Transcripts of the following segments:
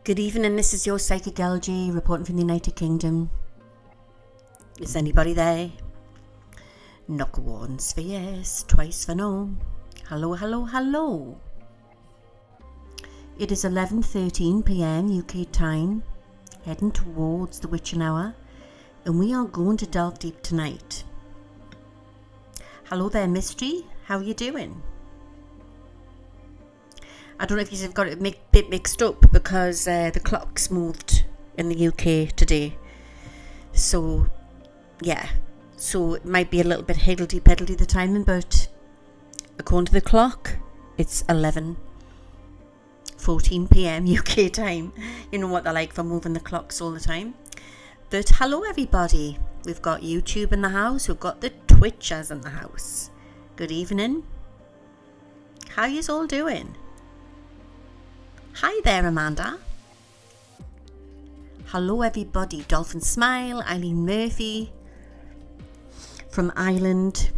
Good evening, this is your Psychic LG reporting from the United Kingdom. Is anybody there? Knock once for yes, twice for no. Hello, hello, hello. It is 11:13 p.m. UK time, heading towards the witching hour, and we are going to delve deep tonight. Hello there, Mystery. How are you doing? I don't know if you've got it a bit mixed up because the clock's moved in the UK today. So, yeah. So it might be a little bit higgledy-piggledy the timing, but according to the clock, it's 11:14 p.m. UK time. You know what they're like for moving the clocks all the time. But hello, everybody. We've got YouTube in the house. We've got the Twitchers in the house. Good evening. How yous all doing? Hi there, Amanda. Hello, everybody. Dolphin Smile, Eileen Murphy from Ireland.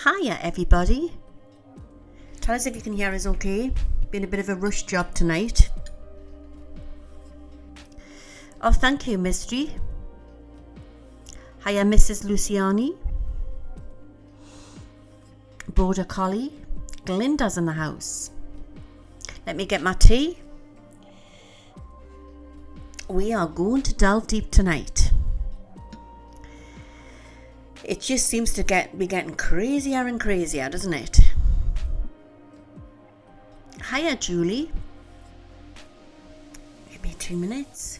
Hiya, everybody. Tell us if you can hear us okay. Been a bit of a rush job tonight. Oh, thank you, Mystery. Hiya, Mrs. Luciani. Border Collie. Glinda's in the house. Let me get my tea. We are going to delve deep tonight. It just seems to be getting crazier and crazier, doesn't it? Hiya, Julie. Give me 2 minutes.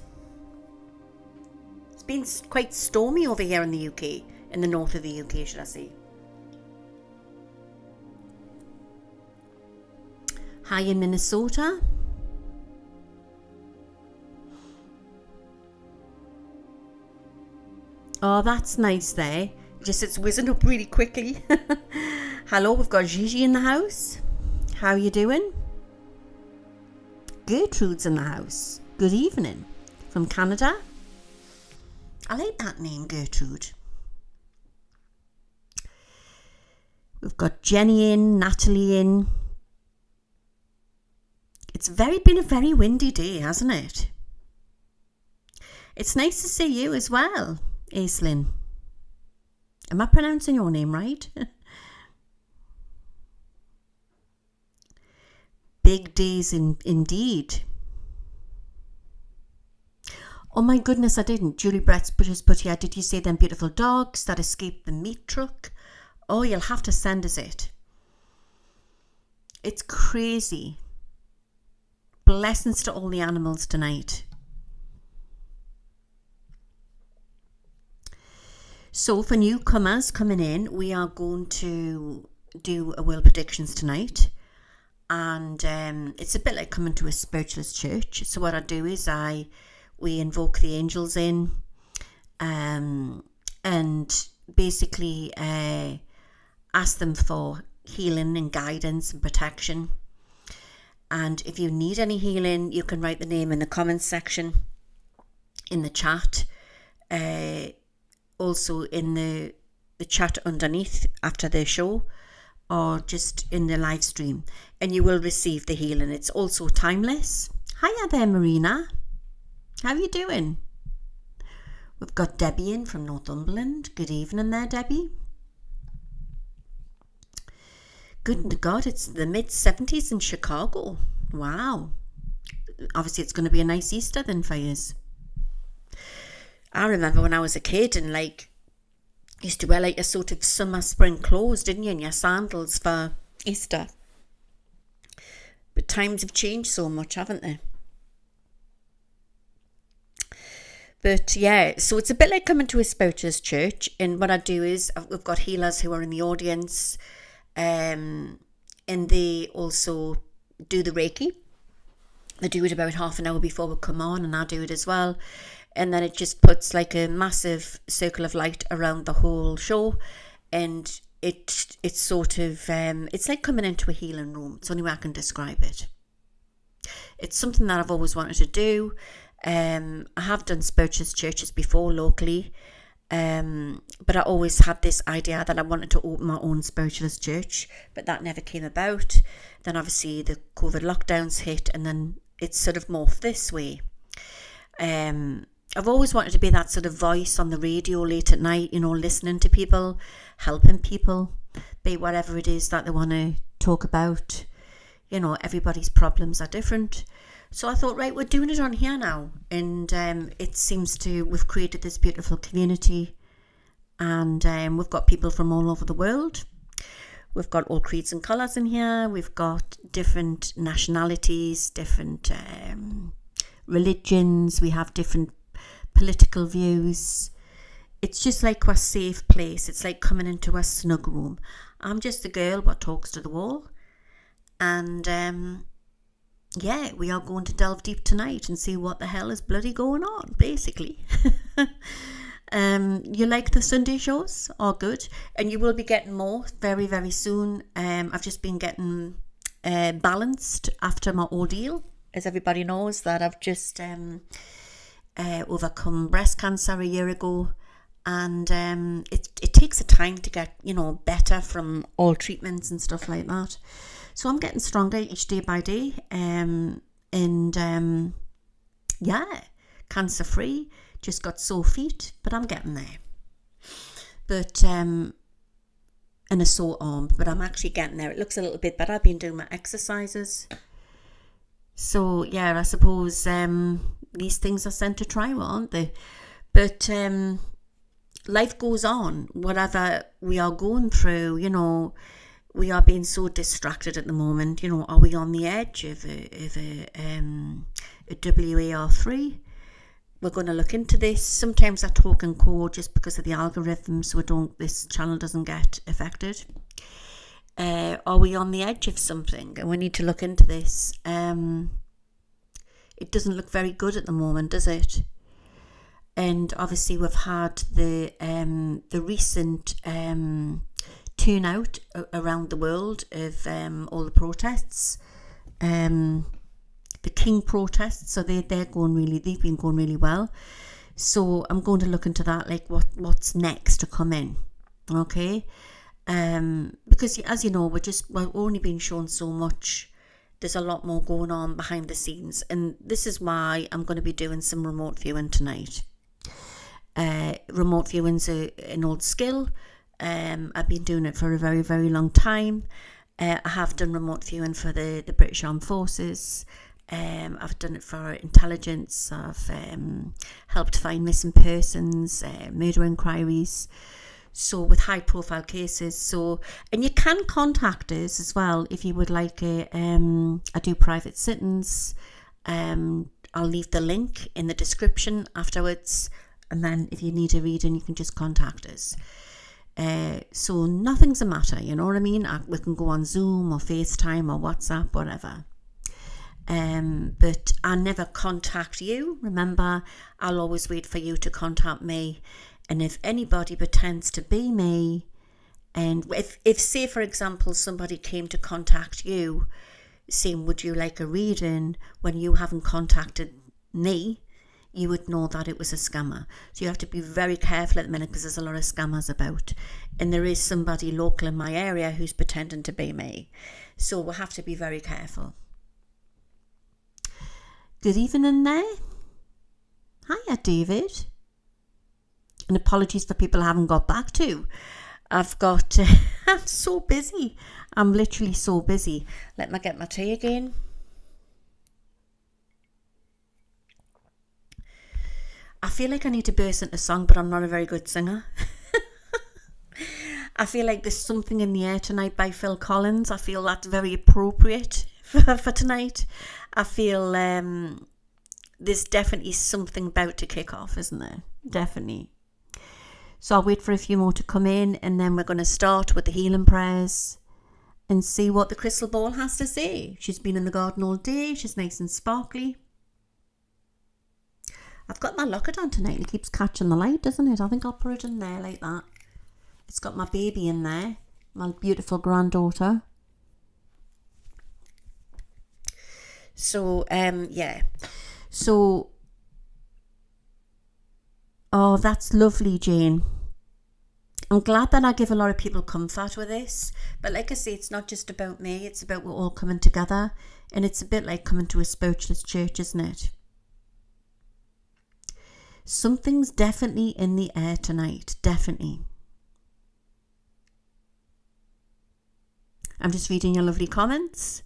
It's been quite stormy over here in the UK, in the north of the UK, should I say. Hi in Minnesota. Oh, that's nice there. Just it's whizzing up really quickly. Hello, we've got Gigi in the house. How are you doing? Gertrude's in the house. Good evening. From Canada. I like that name, Gertrude. We've got Jenny in, Natalie in. It's been a very windy day, hasn't it? It's nice to see you as well, Aislinn. Am I pronouncing your name right? Big days indeed. Oh my goodness, I didn't. Julie Brett's just put here, did you see them beautiful dogs that escaped the meat truck? Oh, you'll have to send us it. It's crazy. Blessings to all the animals tonight. So for newcomers coming in, we are going to do a world predictions tonight. And it's a bit like coming to a spiritualist church. So what I do is we invoke the angels in and basically ask them for healing and guidance and protection. And if you need any healing, you can write the name in the comments section, in the chat, also in the chat underneath after the show, or just in the live stream, and you will receive the healing. It's also timeless. Hiya there, Marina. How are you doing? We've got Debbie in from Northumberland. Good evening there, Debbie. Good God, it's the mid-70s in Chicago. Wow. Obviously, it's going to be a nice Easter then for you. I remember when I was a kid and used to wear your sort of summer, spring clothes, didn't you? And your sandals for Easter. But times have changed so much, haven't they? But yeah, so it's a bit like coming to a spiritualist church. And what I do is we've got healers who are in the audience. And they also do the Reiki. They do it about half an hour before we come on, and I do it as well. And then it just puts like a massive circle of light around the whole show, and it's sort of it's like coming into a healing room. It's the only way I can describe it. It's something that I've always wanted to do. I have done spiritualist churches before locally, But I always had this idea that I wanted to open my own spiritualist church, but that never came about. Then obviously the COVID lockdowns hit, and then it's sort of morphed this way. I've always wanted to be that sort of voice on the radio late at night, listening to people, helping people, be whatever it is that they want to talk about. Everybody's problems are different. So I thought, right, we're doing it on here now. And it seems we've created this beautiful community. And we've got people from all over the world. We've got all creeds and colours in here. We've got different nationalities, different religions. We have different political views. It's just like a safe place. It's like coming into a snug room. I'm just a girl what talks to the wall. And we are going to delve deep tonight and see what the hell is bloody going on, basically. You like the Sunday shows? All good. And you will be getting more very, very soon. I've just been getting balanced after my ordeal. As everybody knows, that I've just overcome breast cancer a year ago. And it takes a time to get, better from all treatments and stuff like that. So I'm getting stronger each day by day. Cancer free. Just got sore feet, but I'm getting there. But and a sore arm, but I'm actually getting there. It looks a little bit better. I've been doing my exercises. So yeah, I suppose these things are sent to trial, aren't they? But life goes on. Whatever we are going through, we are being so distracted at the moment. Are we on the edge of a WAR3? We're going to look into this. Sometimes I talk in code just because of the algorithm, so this channel doesn't get affected. Are we on the edge of something? And we need to look into this. It doesn't look very good at the moment, does it? And obviously we've had the recent turnout around the world of all the protests, the King protests. So they've been going really well. So I'm going to look into that, like what's next to come in, okay? Because as you know, we're only being shown so much. There's a lot more going on behind the scenes, and this is why I'm going to be doing some remote viewing tonight. Remote viewing's an old skill. I've been doing it for a very, very long time. I have done remote viewing for the British Armed Forces. I've done it for intelligence. I've helped find missing persons, murder inquiries. So with high profile cases. And you can contact us as well if you would like I do private sittings. I'll leave the link in the description afterwards. And then if you need a reading, you can just contact us. So nothing's a matter, you know what I mean? We can go on Zoom or FaceTime or WhatsApp, whatever. But I never contact you. Remember, I'll always wait for you to contact me. And if anybody pretends to be me, and if say, for example, somebody came to contact you saying, would you like a reading, when you haven't contacted me, you would know that it was a scammer. So you have to be very careful at the minute because there's a lot of scammers about. And there is somebody local in my area who's pretending to be me. So we'll have to be very careful. Good evening there. Hiya, David. And apologies for people I haven't got back to. I'm so busy. I'm literally so busy. Let me get my tea again. I feel like I need to burst into song, but I'm not a very good singer. I feel like there's something in the air tonight by Phil Collins. I feel that's very appropriate for tonight. I feel there's definitely something about to kick off, isn't there? Definitely. So I'll wait for a few more to come in, and then we're going to start with the healing prayers and see what the crystal ball has to say. She's been in the garden all day. She's nice and sparkly. I've got my locket on tonight. It keeps catching the light, doesn't it? I think I'll put it in there like that. It's got my baby in there, my beautiful granddaughter. So, yeah. So, Oh, that's lovely, Jane. I'm glad that I give a lot of people comfort with this. But like I say, it's not just about me. It's about we're all coming together. And it's a bit like coming to a spiritualist church, isn't it? Something's definitely in the air tonight. Definitely. I'm just reading your lovely comments.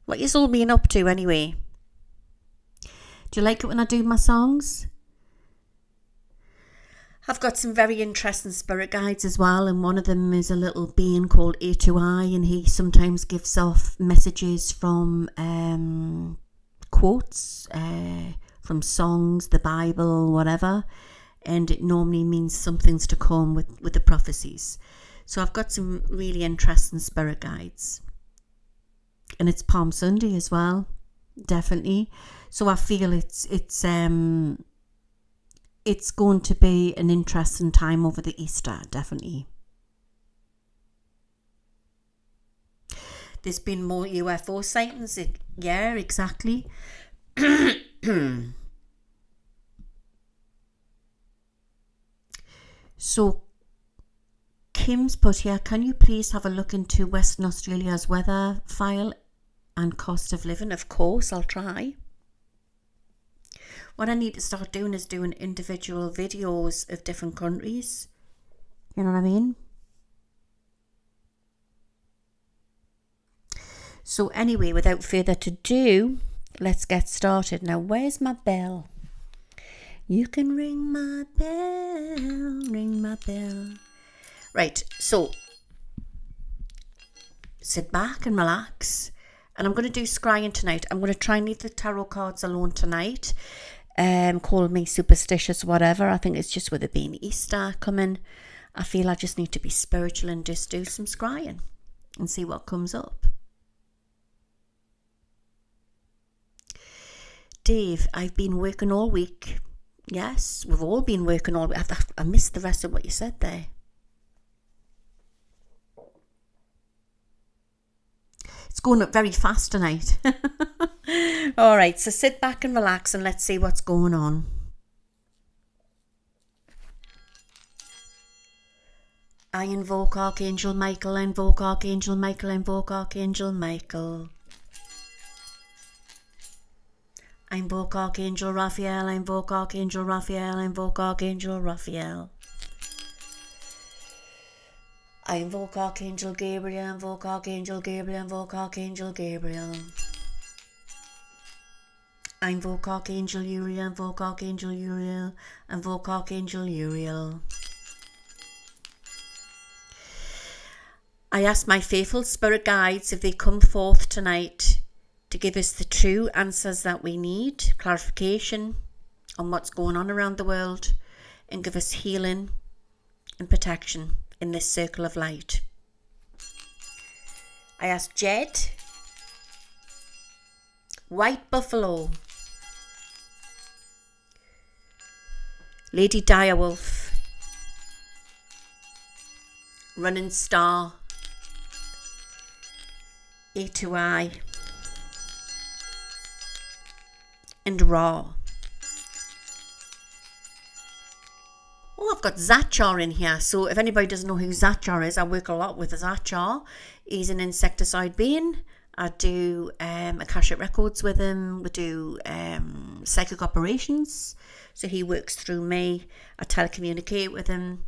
What you all been up to anyway? Do you like it when I do my songs? I've got some very interesting spirit guides as well, and one of them is a little being called A2I, and he sometimes gives off messages from quotes, from songs, the Bible, whatever, and it normally means something's to come with the prophecies. So I've got some really interesting spirit guides, and it's Palm Sunday as well, definitely. So I feel it's going to be an interesting time over the Easter, definitely. There's been more UFO sightings. Yeah, exactly. So Kim's put here, can you please have a look into Western Australia's weather file and cost of living? Of course, I'll try. What I need to start doing is doing individual videos of different countries. You know what I mean? So anyway, without further ado, let's get started. Now, where's my bell? You can ring my bell, ring my bell. Right, so sit back and relax. And I'm going to do scrying tonight. I'm going to try and leave the tarot cards alone tonight. Call me superstitious, whatever. I think it's just with it being Easter coming. I feel I just need to be spiritual and just do some scrying and see what comes up. Dave, I've been working all week. Yes, we've all been working all week. I missed the rest of what you said there. It's going up very fast tonight. All right, so sit back and relax and let's see what's going on. I invoke Archangel Michael, I invoke Archangel Michael, I invoke Archangel Michael. I invoke Archangel Raphael, I invoke Archangel Raphael, I invoke Archangel Raphael. I invoke Archangel Gabriel, I invoke Archangel Gabriel, I invoke Archangel Gabriel. I invoke Archangel Uriel, I invoke Archangel Uriel, I invoke Archangel Uriel. I ask my faithful spirit guides if they come forth tonight to give us the true answers that we need, clarification on what's going on around the world, and give us healing and protection in this circle of light. I ask Jed, White Buffalo, Lady Direwolf, Running Star, A2I, and Ra. Oh, I've got Zachar in here. So if anybody doesn't know who Zachar is, I work a lot with Zachar. He's an insecticide being. I do Akashic Records with him. We do psychic operations. So he works through me. I telecommunicate with him.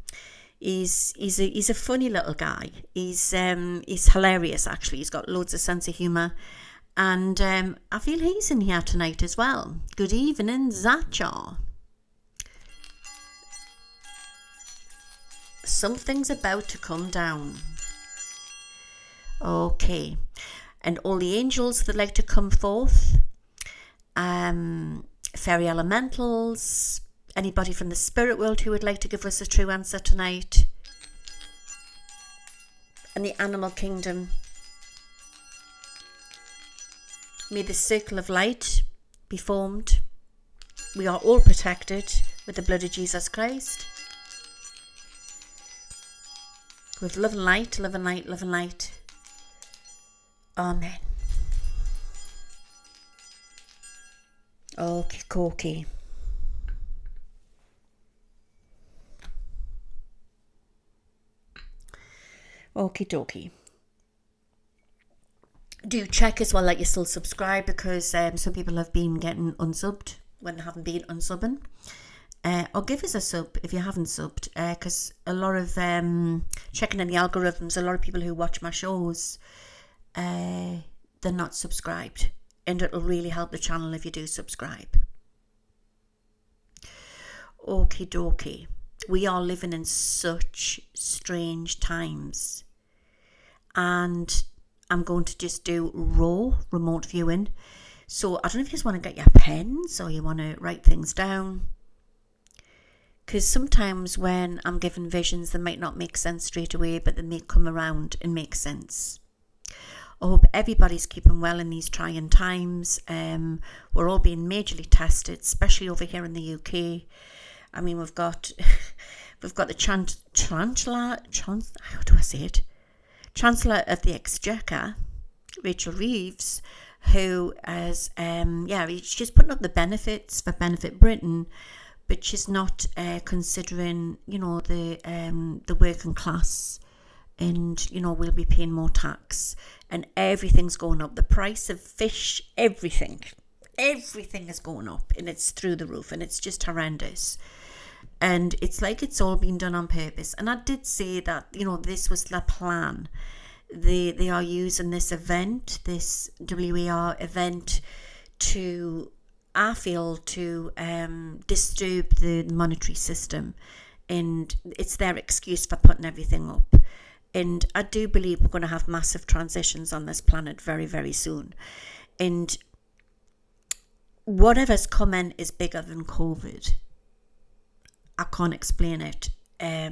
He's a funny little guy. He's hilarious actually. He's got loads of sense of humour. And I feel he's in here tonight as well. Good evening, Zachar. Something's about to come down. Okay. And all the angels that like to come forth, fairy elementals, anybody from the spirit world who would like to give us a true answer tonight, and the animal kingdom. May the circle of light be formed. We are all protected with the blood of Jesus Christ. With love and light, love and light, love and light. Amen. Okay, cokey. Okie dokie. Do check as well that you're still subscribed, because some people have been getting unsubbed when they haven't been unsubbing. Or give us a sub if you haven't subbed, because a lot of checking in the algorithms, a lot of people who watch my shows, they're not subscribed, and it'll really help the channel if you do subscribe. Okie dokie. We are living in such strange times, and I'm going to just do raw remote viewing. So I don't know if you just want to get your pens or you want to write things down, because sometimes when I'm given visions, they might not make sense straight away, but they may come around and make sense. I hope everybody's keeping well in these trying times. We're all being majorly tested, especially over here in the UK. I mean, we've got the Chancellor, how do I say it? Chancellor of the Exchequer, Rachel Reeves, who has, she's putting up the benefits for Benefit Britain, but she's not considering, the working class, and, we'll be paying more tax, and everything's going up. The price of fish, everything is going up, and it's through the roof, and it's just horrendous. And it's like it's all been done on purpose. And I did say that, this was the plan. They are using this event, this WER event, to, I feel, to disturb the monetary system. And it's their excuse for putting everything up. And I do believe we're going to have massive transitions on this planet very, very soon. And whatever's coming is bigger than COVID. I can't explain it. A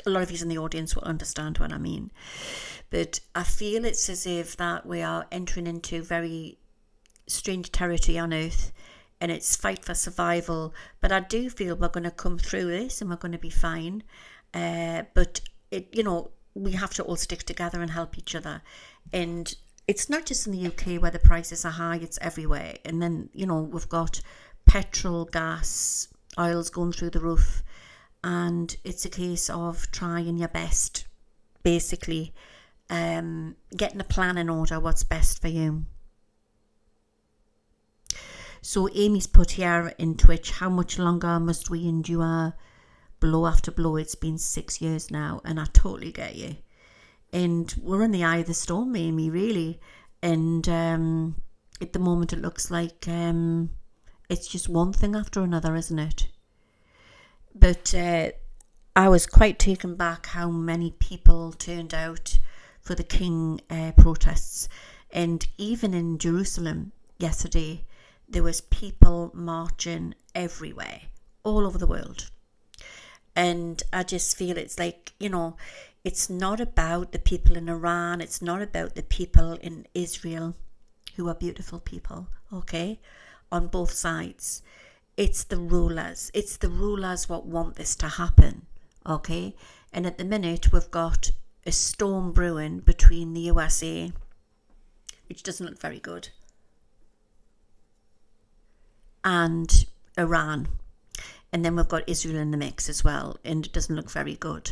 lot of you in the audience will understand what I mean. But I feel it's as if that we are entering into very strange territory on Earth, and it's fight for survival. But I do feel we're going to come through this and we're going to be fine. But we have to all stick together and help each other. And it's not just in the UK where the prices are high, it's everywhere. And then, we've got petrol, gas, oil's going through the roof, and it's a case of trying your best, basically, getting a plan in order, what's best for you. So Amy's put here in Twitch, how much longer must we endure blow after blow? It's been 6 years now, and I totally get you. And we're in the eye of the storm, Amy, really. And at the moment it looks like it's just one thing after another, isn't it? But I was quite taken back how many people turned out for the King protests. And even in Jerusalem yesterday, there was people marching everywhere, all over the world. And I just feel it's like, it's not about the people in Iran. It's not about the people in Israel, who are beautiful people, okay, on both sides. It's the rulers. It's the rulers what want this to happen, okay? And at the minute, we've got a storm brewing between the USA, which doesn't look very good, and Iran. And then we've got Israel in the mix as well, and it doesn't look very good.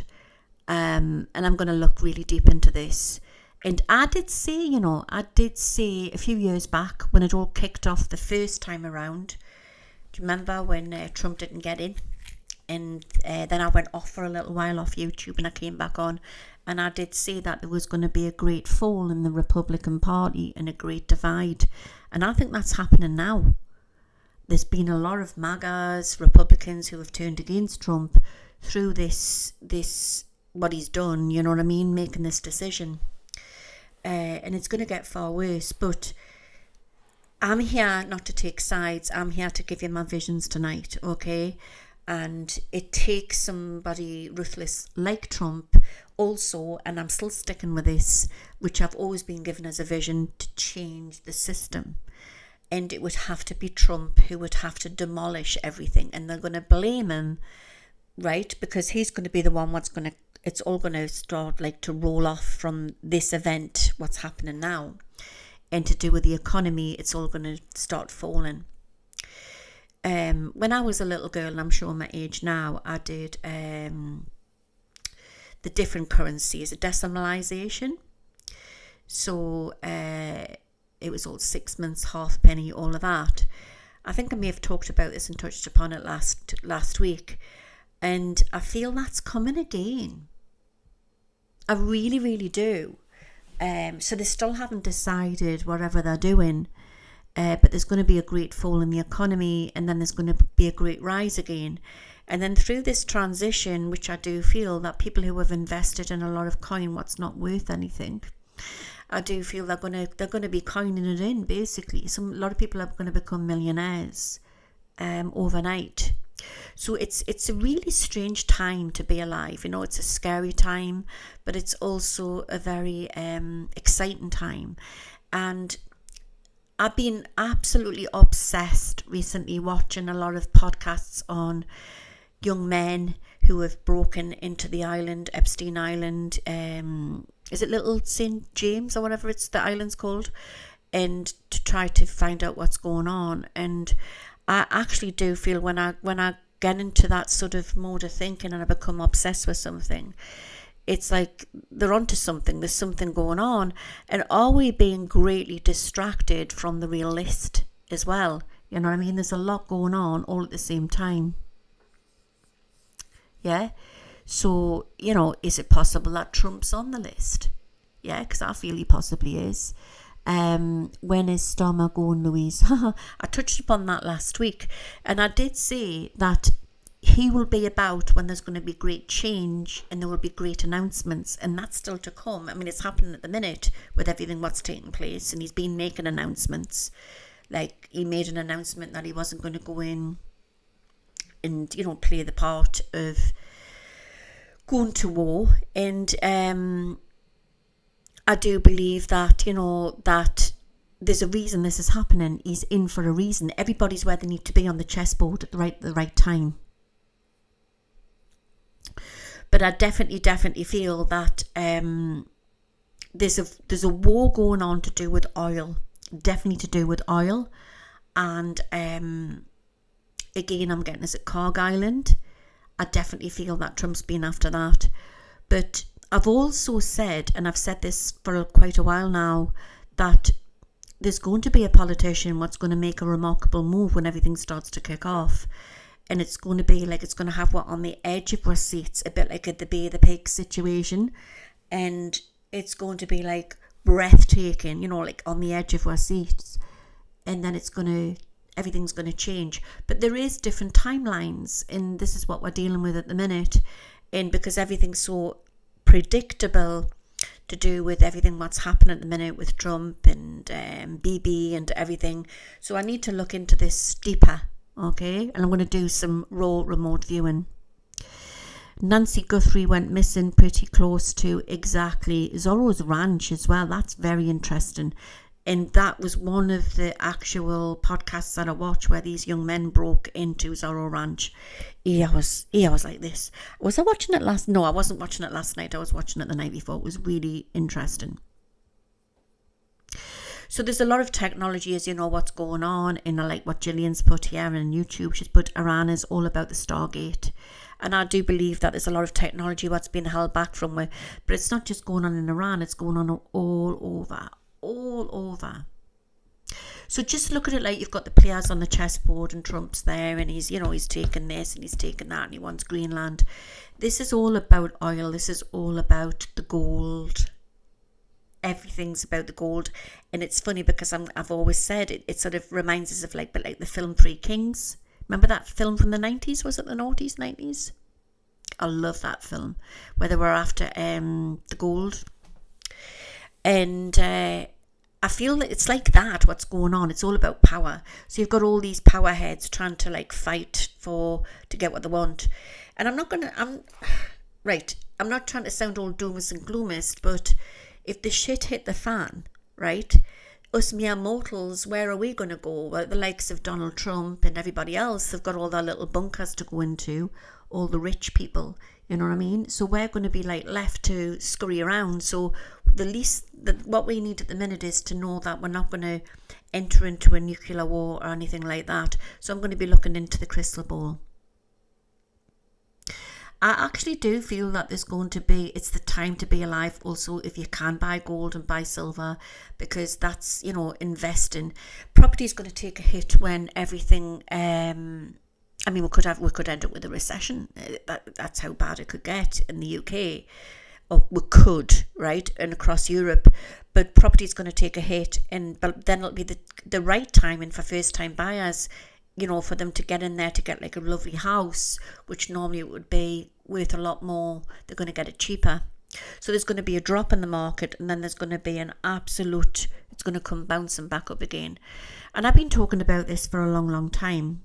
And I'm going to look really deep into this. And I did say a few years back when it all kicked off the first time around. Do you remember when Trump didn't get in? And then I went off for a little while off YouTube, and I came back on. And I did say that there was going to be a great fall in the Republican Party and a great divide. And I think that's happening now. There's been a lot of MAGAs, Republicans, who have turned against Trump through this what he's done, you know what I mean, making this decision. And it's going to get far worse. But I'm here not to take sides. I'm here to give you my visions tonight, okay? And it takes somebody ruthless like Trump also, and I'm still sticking with this, which I've always been given as a vision, to change the system. And it would have to be Trump who would have to demolish everything. And they're going to blame him, right? Because he's going to be the one it's all going to start to roll off from this event, what's happening now. And to do with the economy, it's all going to start falling. When I was a little girl, and I'm showing my age now, I did the the different currencies, a decimalisation. So it was all 6 months, halfpenny, all of that. I think I may have talked about this and touched upon it last week. And I feel that's coming again. I really, really do. So they still haven't decided whatever they're doing. But there's going to be a great fall in the economy, and then there's going to be a great rise again. And then through this transition, which I do feel that people who have invested in a lot of coin what's not worth anything, I do feel they're going to be coining it in, basically. A lot of people are going to become millionaires overnight. So it's a really strange time to be alive. It's a scary time, but it's also a very exciting time. And I've been absolutely obsessed recently watching a lot of podcasts on young men who have broken into the island, Epstein Island. Is it Little St. James or whatever the island's called? And to try to find out what's going on. And I actually do feel when I get into that sort of mode of thinking and I become obsessed with something, it's like they're onto something. There's something going on. And are we being greatly distracted from the real list as well? You know what I mean? There's a lot going on all at the same time. Yeah? So, is it possible that Trump's on the list? Yeah, because I feel he possibly is. When is Starmer going, Louise? I touched upon that last week. And I did say that he will be about when there's going to be great change and there will be great announcements, and that's still to come. I mean, it's happening at the minute with everything what's taking place, and he's been making announcements. Like, he made an announcement that he wasn't going to go in and, play the part of going to war. And I do believe that, that there's a reason this is happening. He's in for a reason. Everybody's where they need to be on the chessboard at the right time. But I definitely feel that there's a war going on to do with oil. Definitely to do with oil. And again, I'm getting us at Carg Island. I definitely feel that Trump's been after that. But I've also said, and I've said this for quite a while now, that there's going to be a politician what's going to make a remarkable move when everything starts to kick off. And it's going to be like, it's going to have what on the edge of our seats, a bit like at the Bay of the Pigs situation. And it's going to be like breathtaking, like on the edge of our seats. And then everything's going to change. But there is different timelines, and this is what we're dealing with at the minute. And because everything's so predictable to do with everything what's happening at the minute with Trump and BB and everything. So I need to look into this deeper. Okay, and I'm going to do some raw remote viewing. Nancy Guthrie went missing pretty close to exactly Zorro's ranch as well. That's very interesting. And that was one of the actual podcasts that I watched where these young men broke into Zorro Ranch. I was like this. Was I watching it last? No, I wasn't watching it last night. I was watching it the night before. It was really interesting. So there's a lot of technology, as you know, what's going on. And I like what Gillian's put here on YouTube. She's put Iran is all about the Stargate. And I do believe that there's a lot of technology what's been held back from it. But it's not just going on in Iran. It's going on all over. So just look at it like you've got the players on the chessboard and Trump's there and he's taking this and he's taking that and he wants Greenland. This is all about oil. This is all about the gold. Everything's about the gold. And it's funny because I've always said it sort of reminds us of like the film Three Kings. Remember that film from the 90s? Was it the noughties, 90s? I love that film where they were after the gold. And I feel that it's like that, what's going on. It's all about power. So you've got all these power heads trying to like fight to get what they want. And I'm not trying to sound all doomist and gloomist, but if the shit hit the fan, right, us mere mortals, where are we going to go? Well, the likes of Donald Trump and everybody else have got all their little bunkers to go into, all the rich people, you know what I mean? So we're going to be like left to scurry around. So what we need at the minute is to know that we're not going to enter into a nuclear war or anything like that. So I'm going to be looking into the crystal ball. I actually do feel that there's going to be, it's the time to be alive also if you can buy gold and buy silver, because that's, investing. Property is going to take a hit when everything, I mean, we could end up with a recession. That's how bad it could get in the UK, or we could, right, and across Europe. But property is going to take a hit, but then it'll be the right timing for first time buyers, for them to get in there to get like a lovely house, which normally it would be worth a lot more. They're going to get it cheaper. So there's going to be a drop in the market, and then there's going to be an absolute, it's going to come bouncing back up again. And I've been talking about this for a long, long time.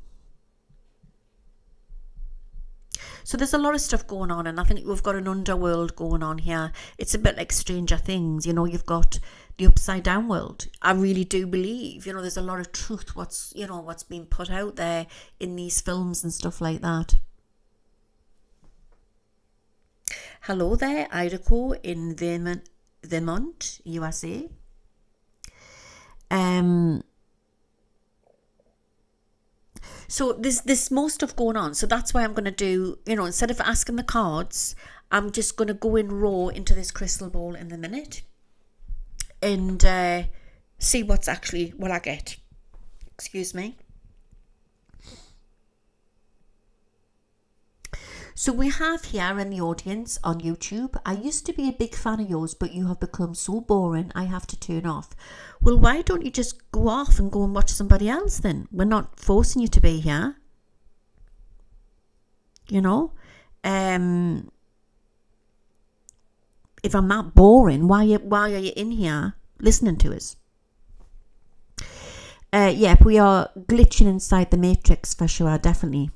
So there's a lot of stuff going on, and I think we've got an underworld going on here. It's a bit like Stranger Things, you've got the upside down world. I really do believe, there's a lot of truth what's being put out there in these films and stuff like that. Hello there, Idaho in Vermont, USA. So there's more stuff going on. So that's why I'm going to do, instead of asking the cards, I'm just going to go in raw into this crystal ball in a minute and see what I get. Excuse me. So we have here in the audience on YouTube, I used to be a big fan of yours, but you have become so boring, I have to turn off. Well, why don't you just go off and go and watch somebody else then? We're not forcing you to be here. If I'm not boring, why are you in here listening to us? We are glitching inside the matrix for sure, definitely.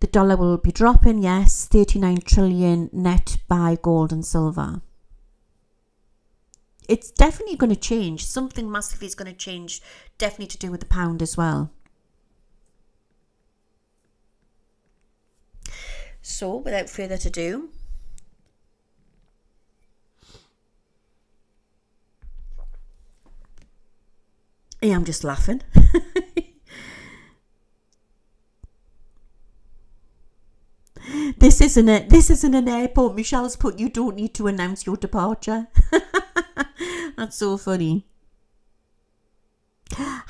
The dollar will be dropping, yes, 39 trillion net buy gold and silver. It's definitely going to change. Something massively is going to change, definitely to do with the pound as well. So, without further ado, I'm just laughing. This isn't an airport. Michelle's put, you don't need to announce your departure. That's so funny.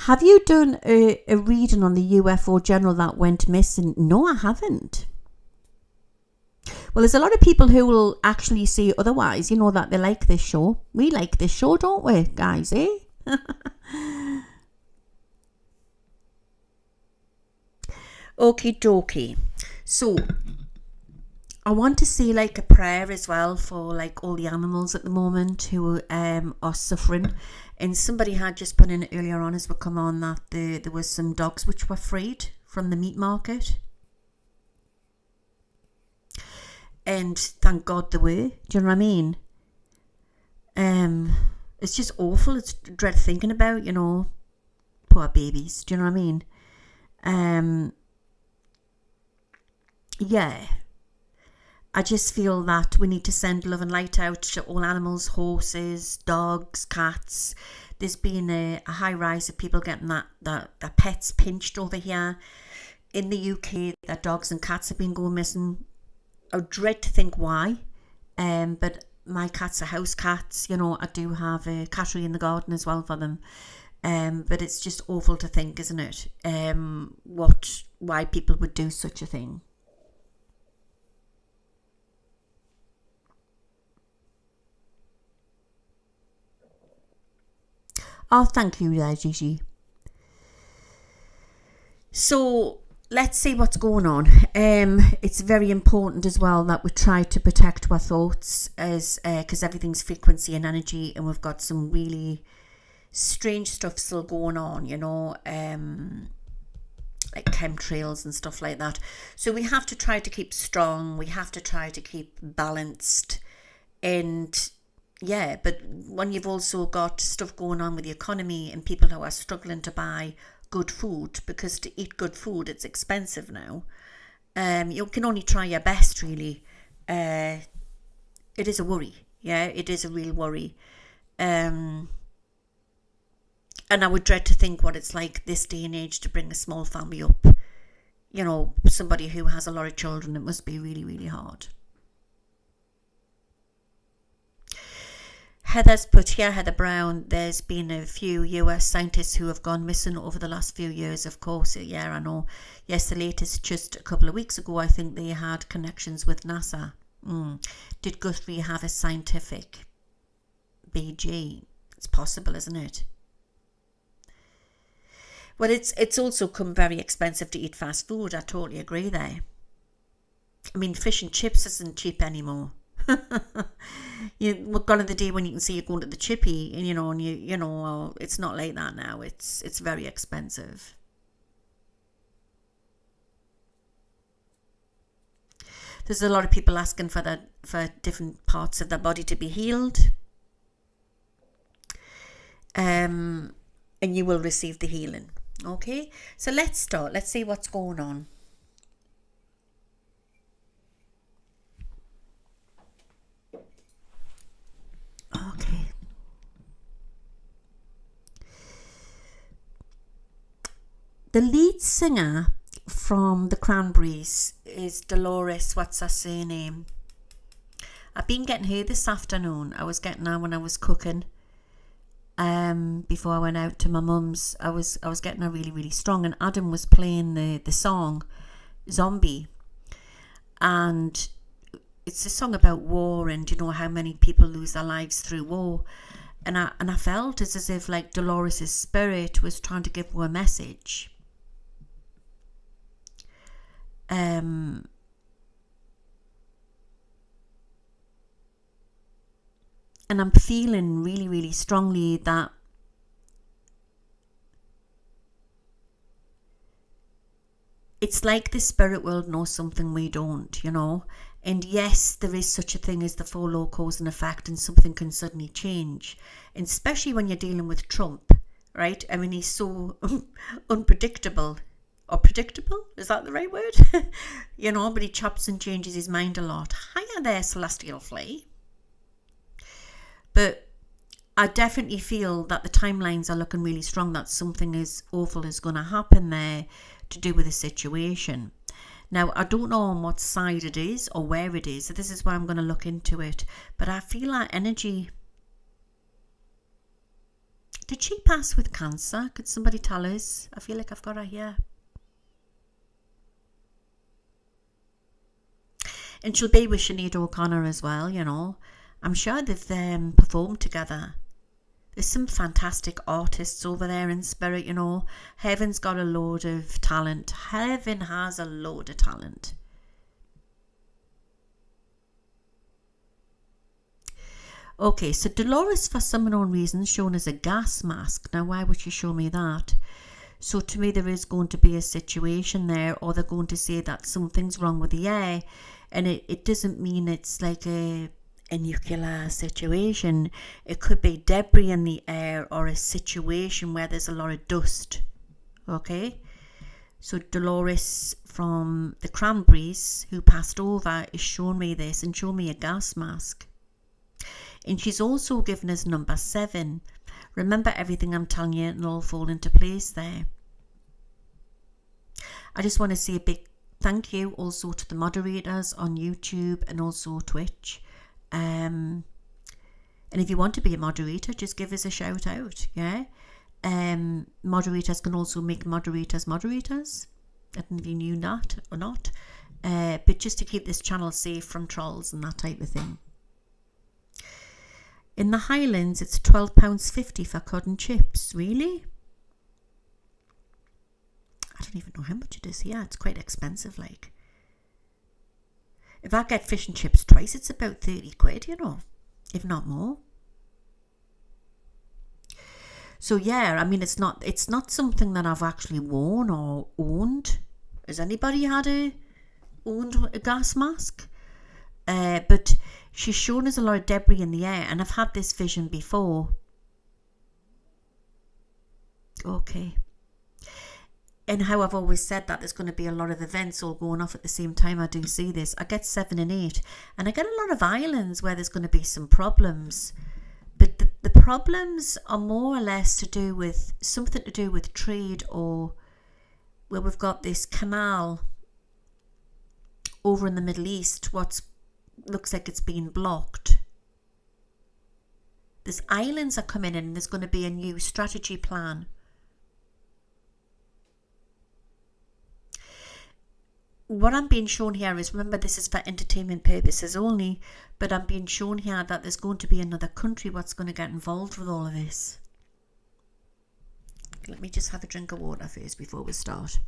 Have you done a reading on the UFO general that went missing? No, I haven't. Well, there's a lot of people who will actually say otherwise, that they like this show. We like this show, don't we, guys, eh? Okie dokie. So, I want to say like a prayer as well for like all the animals at the moment who are suffering. And somebody had just put in earlier on as we come on that there was some dogs which were freed from the meat market. And thank God they were. Do you know what I mean? It's just awful. It's dread thinking about, poor babies. Do you know what I mean? Yeah. I just feel that we need to send love and light out to all animals, horses, dogs, cats. There's been a high rise of people getting their pets pinched over here. In the UK, their dogs and cats have been going missing. I dread to think why. But my cats are house cats. I do have a cattery in the garden as well for them. But it's just awful to think, isn't it? Why people would do such a thing. Oh, thank you there, Gigi. So let's see what's going on. It's very important as well that we try to protect our thoughts because everything's frequency and energy, and we've got some really strange stuff still going on, like chemtrails and stuff like that. So we have to try to keep strong. We have to try to keep balanced. And yeah, but when you've also got stuff going on with the economy and people who are struggling to buy good food, because to eat good food, it's expensive now. You can only try your best, really. It is a worry. Yeah, it is a real worry. And I would dread to think what it's like this day and age to bring a small family up, you know, somebody who has a lot of children, it must be really, really hard. Heather's put here, Heather Brown, there's been a few US scientists who have gone missing over the last few years, of course. Yeah, I know. Yes, the latest just a couple of weeks ago, I think they had connections with NASA. Did Guthrie have a scientific BG? It's possible, isn't it? Well, it's also come very expensive to eat fast food. I totally agree there. I mean, fish and chips isn't cheap anymore. We're gone of the day when you can see you're going to the chippy, and you know, it's not like that now. It's very expensive. There's a lot of people asking for different parts of their body to be healed. And you will receive the healing. Okay, so let's start. Let's see what's going on. Okay. The lead singer from the Cranberries is Dolores. What's her surname? I've been getting her this afternoon. I was getting her when I was cooking. Before I went out to my mum's, I was getting her really, really strong, and Adam was playing the song Zombie, and it's a song about war and how many people lose their lives through war, and I felt as if like Dolores' spirit was trying to give her a message. And I'm feeling really, really strongly that it's like the spirit world knows something we don't, And yes, there is such a thing as the full law cause and effect, and something can suddenly change. And especially when you're dealing with Trump, right? I mean, he's so unpredictable. Or predictable? Is that the right word? But he chops and changes his mind a lot. Hiya there, Celestial Flea. But I definitely feel that the timelines are looking really strong, that something is awful is going to happen there to do with the situation. Now, I don't know on what side it is or where it is, so this is why I'm going to look into it. But I feel that energy. Did she pass with cancer? Could somebody tell us? I feel like I've got her here. And she'll be with Sinead O'Connor as well, I'm sure they've performed together. There's some fantastic artists over there in spirit, Heaven's got a load of talent. Heaven has a load of talent. Okay, so Dolores, for some unknown reason, shown as a gas mask. Now, why would you show me that? So to me, there is going to be a situation there, or they're going to say that something's wrong with the air. And it doesn't mean it's like a nuclear situation. It could be debris in the air, or a situation where there's a lot of dust. Okay? So Dolores from the Cranberries, who passed over, is showing me this and showing me a gas mask. And she's also given us number 7. Remember everything I'm telling you, it'll all fall into place there. I just want to say a big thank you also to the moderators on YouTube and also Twitch. And if you want to be a moderator, just give us a shout out, yeah? Moderators can also make moderators. I don't know if you knew that or not. But just to keep this channel safe from trolls and that type of thing. In the Highlands, it's £12.50 for cod and chips. Really? I don't even know how much it is here. It's quite expensive, like. If I get fish and chips twice, it's about 30 quid, if not more. So yeah, I mean, it's not something that I've actually worn or owned. Has anybody owned a gas mask? But she's shown us a lot of debris in the air, and I've had this vision before. Okay. And how I've always said that there's going to be a lot of events all going off at the same time. I do see this. I get 7 and 8, and I get a lot of islands where there's going to be some problems. But the problems are more or less something to do with trade, or where we've got this canal over in the Middle East, looks like it's been blocked. There's islands are coming in and there's going to be a new strategy plan. What I'm being shown here is, remember, this is for entertainment purposes only, but I'm being shown here that there's going to be another country what's going to get involved with all of this. Let me just have a drink of water first before we start.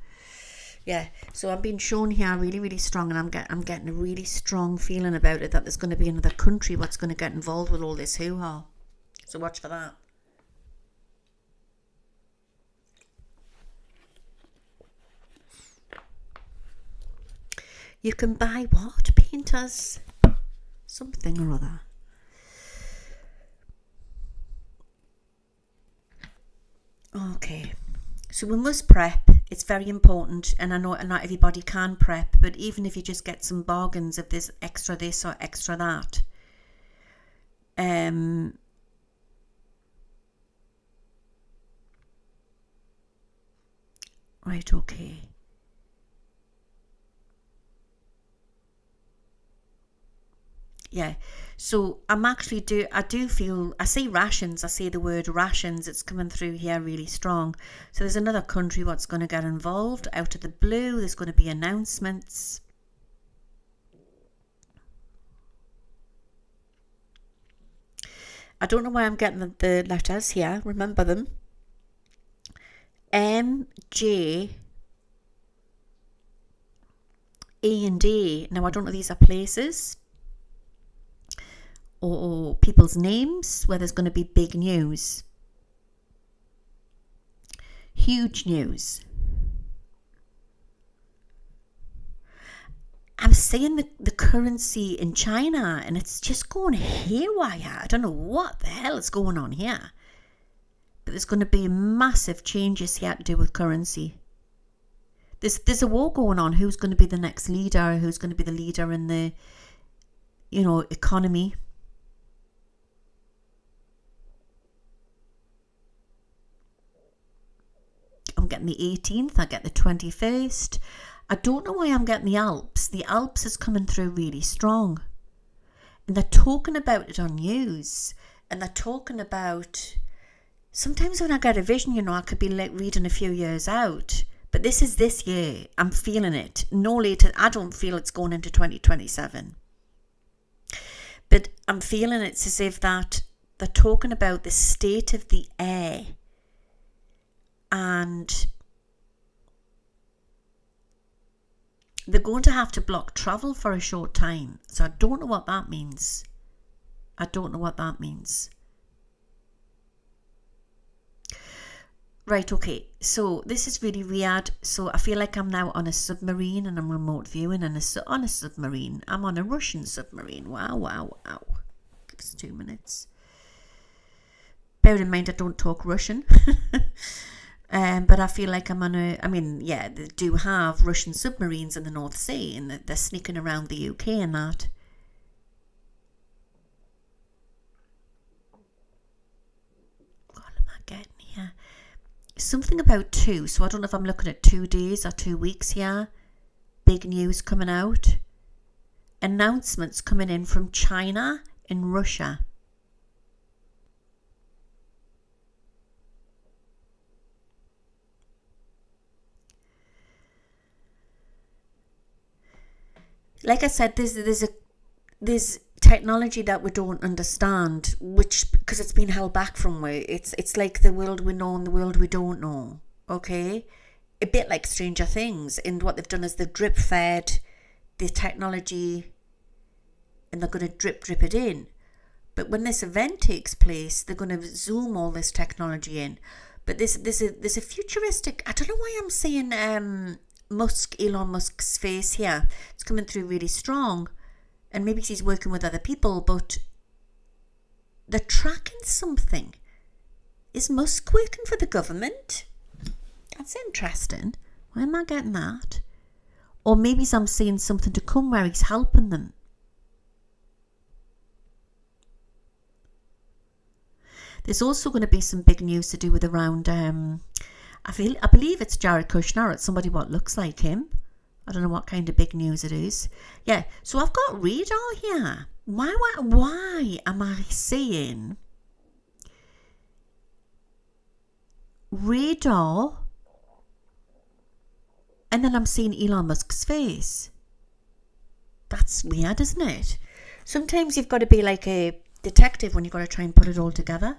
Yeah, so I'm being shown here really, really strong, and I'm getting a really strong feeling about it, that there's going to be another country what's going to get involved with all this hoo-ha. So watch for that. You can buy what? Painters? Something or other. Okay. So we must prep. It's very important. And I know not everybody can prep. But even if you just get some bargains of this or extra that. Right, okay. Yeah, so I do feel, I say rations, I say the word rations, it's coming through here really strong. So there's another country what's going to get involved out of the blue. There's going to be announcements. I don't know why I'm getting the letters here. Remember them. M, J, E and D. Now I don't know if these are places or people's names where there's going to be big news. Huge news. I'm seeing the currency in China and it's just going haywire. I don't know what the hell is going on here. But there's going to be massive changes here to do with currency. There's a war going on. Who's going to be the next leader? Who's going to be the leader in the, economy? I'm getting the 18th. I get the 21st. I don't know why I'm getting the Alps. The Alps is coming through really strong. And they're talking about it on news. And they're talking about... Sometimes when I get a vision, I could be like reading a few years out. But this is this year. I'm feeling it. No later. I don't feel it's going into 2027. But I'm feeling it's as if that they're talking about the state of the air. And they're going to have to block travel for a short time. So I don't know what that means. Right, okay. So this is really weird. So I feel like I'm now on a submarine and I'm remote viewing on a submarine. I'm on a Russian submarine. Wow. Give us 2 minutes. Bear in mind I don't talk Russian. But I feel like I'm on they do have Russian submarines in the North Sea and they're sneaking around the UK and that. What am I getting here? Something about 2. So I don't know if I'm looking at 2 days or 2 weeks here. Big news coming out. Announcements coming in from China and Russia. Like I said, there's technology that we don't understand, which because it's been held back from where it's like the world we know and the world we don't know. Okay, a bit like Stranger Things, and what they've done is they've drip fed the technology, and they're going to drip it in. But when this event takes place, they're going to zoom all this technology in. But there's a futuristic. I don't know why I'm saying Elon Musk's face here. It's coming through really strong, and maybe he's working with other people, but they're tracking something. Is Musk working for the government? That's interesting. Why am I getting that? Or maybe I'm seeing something to come where he's helping them. There's also going to be some big news to do with around I believe it's Jared Kushner. It's somebody what looks like him. I don't know what kind of big news it is. Yeah, so I've got radar here. Why am I seeing radar and then I'm seeing Elon Musk's face? That's weird, isn't it? Sometimes you've got to be like a detective when you've got to try and put it all together.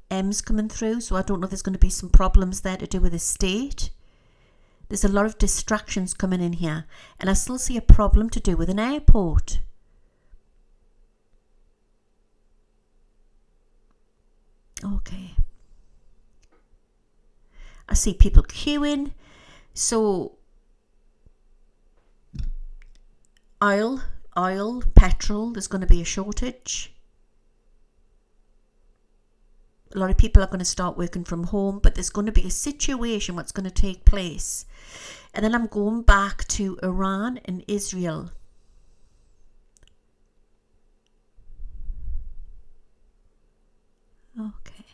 M's coming through, so I don't know if there's going to be some problems there to do with the state. There's a lot of distractions coming in here, and I still see a problem to do with an airport. Okay. I see people queuing. So, oil, petrol, there's going to be a shortage. A lot of people are going to start working from home, but there's going to be a situation what's going to take place. And then I'm going back to Iran and Israel. Okay.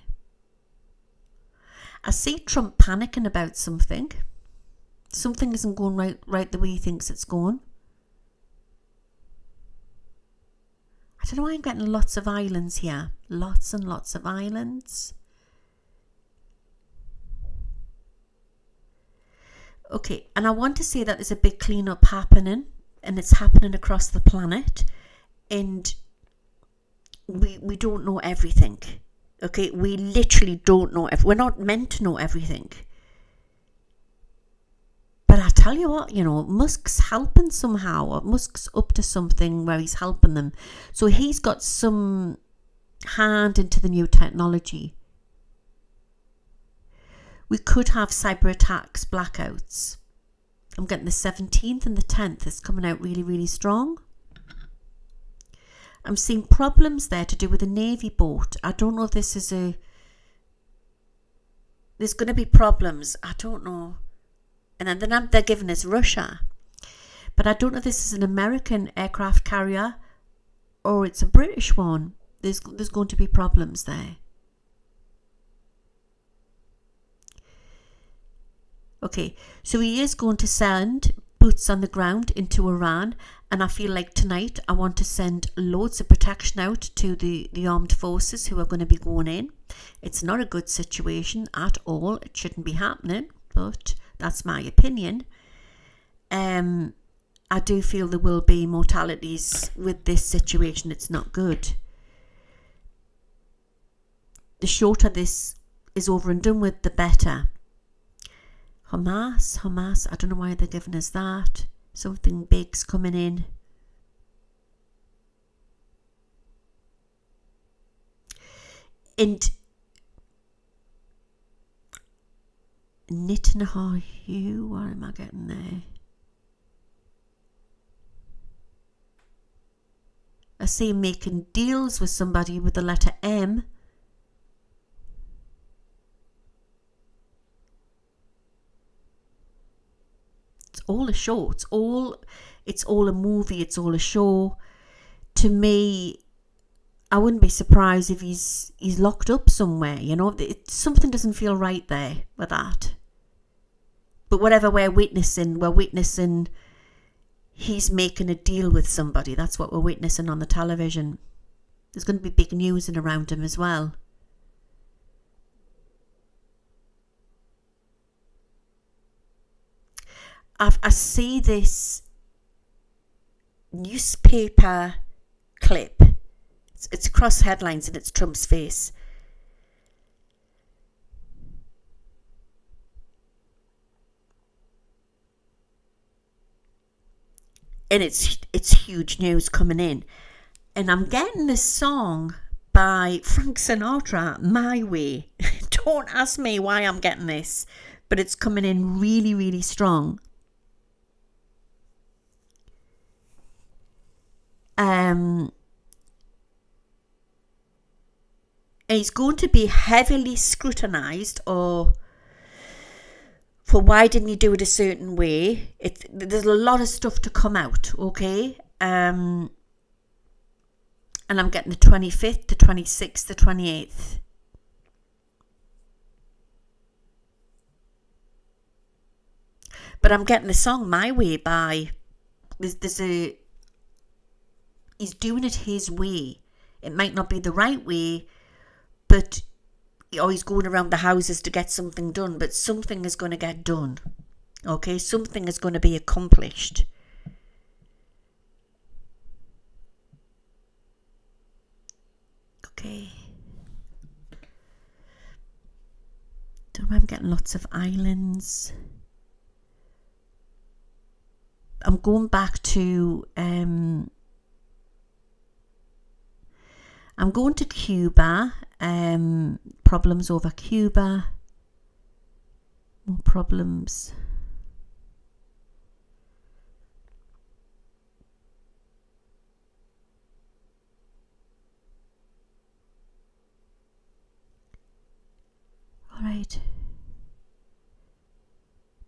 I see Trump panicking about something. Something isn't going right the way he thinks it's going. I don't know why I'm getting lots of islands here. Lots and lots of islands. Okay, and I want to say that there's a big cleanup happening, and it's happening across the planet, and we don't know everything. Okay, we literally don't know. We're not meant to know everything. But I tell you what, Musk's helping somehow. Musk's up to something where he's helping them. So he's got some hand into the new technology. We could have cyber attacks, blackouts. I'm getting the 17th and the 10th. It's coming out really, really strong. I'm seeing problems there to do with a Navy boat. I don't know if this is there's going to be problems. I don't know. And then they're giving us Russia. But I don't know if this is an American aircraft carrier or it's a British one. There's going to be problems there. Okay, so he is going to send boots on the ground into Iran, and I feel like tonight I want to send loads of protection out to the armed forces who are going to be going in. It's not a good situation at all. It shouldn't be happening, but that's my opinion. I do feel there will be mortalities with this situation. It's not good. The shorter this is over and done with, the better. Hamas, I don't know why they're giving us that. Something big's coming in. And Netanyahu, what am I getting there? I see him making deals with somebody with the letter M. It's all a show. It's all a movie. It's all a show. To me, I wouldn't be surprised if he's locked up somewhere. Something doesn't feel right there with that. But whatever we're witnessing he's making a deal with somebody. That's what we're witnessing on the television. There's going to be big news in around him as well. I see this newspaper clip. It's across headlines and it's Trump's face. And it's huge news coming in. And I'm getting this song by Frank Sinatra, My Way. Don't ask me why I'm getting this, but it's coming in really, really strong. He's going to be heavily scrutinised for why didn't he do it a certain way. There's a lot of stuff to come out, okay? And I'm getting the 25th, the 26th, the 28th. But I'm getting the song My Way by, he's doing it his way. It might not be the right way, but, or he's going around the houses to get something done, but something is going to get done. Okay, something is going to be accomplished. Okay. Don't know, I'm getting lots of islands. I'm going back to I'm going to Cuba. Problems over Cuba. More problems. All right.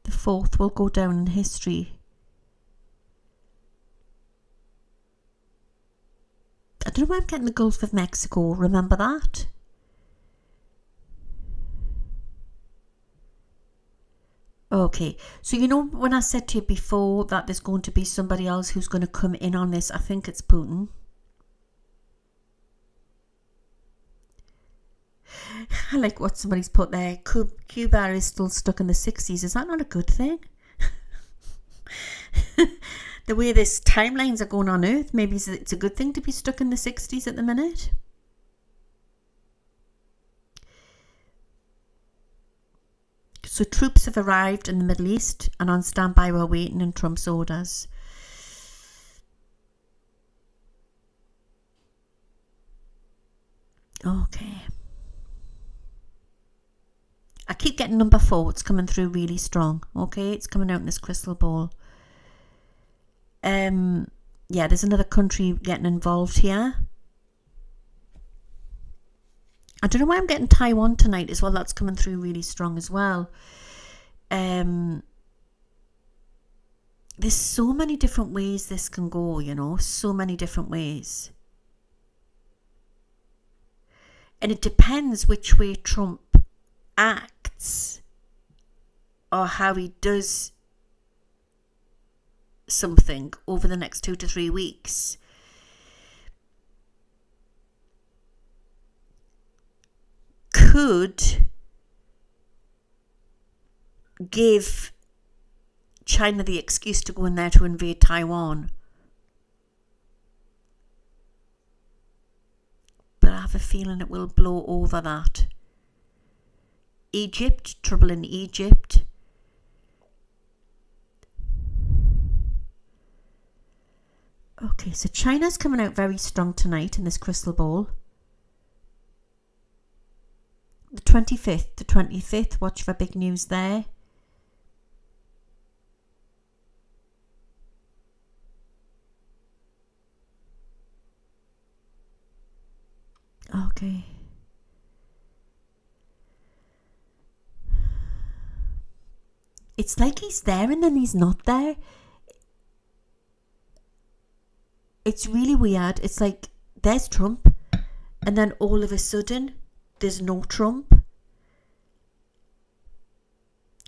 The 4th will go down in history. I don't know why I'm getting the Gulf of Mexico. Remember that? Okay, so you know when I said to you before that there's going to be somebody else who's going to come in on this? I think it's Putin. I like what somebody's put there. Cuba is still stuck in the 60s. Is that not a good thing? The way this timelines are going on Earth, maybe it's a good thing to be stuck in the 60s at the minute. So troops have arrived in the Middle East and on standby while waiting in Trump's orders. Okay. I keep getting number 4. It's coming through really strong. Okay, it's coming out in this crystal ball. Yeah, there's another country getting involved here. I don't know why I'm getting Taiwan tonight as well. That's coming through really strong as well. There's so many different ways this can go, you know, so many different ways. And it depends which way Trump acts or how he does something over the next 2 to 3 weeks. Could give China the excuse to go in there to invade Taiwan. But I have a feeling it will blow over that. Egypt, trouble in Egypt. Okay, so China's coming out very strong tonight in this crystal ball. The 25th, watch for big news there. Okay. It's like he's there and then he's not there. It's really weird. It's like there's Trump and then all of a sudden there's no Trump.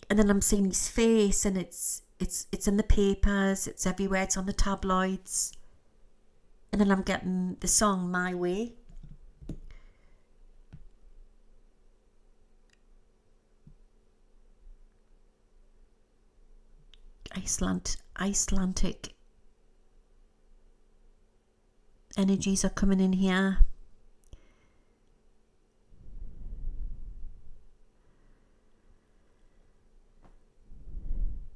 And then I'm seeing his face and it's in the papers, it's everywhere, it's on the tabloids. And then I'm getting the song My Way. Icelandic energies are coming in here.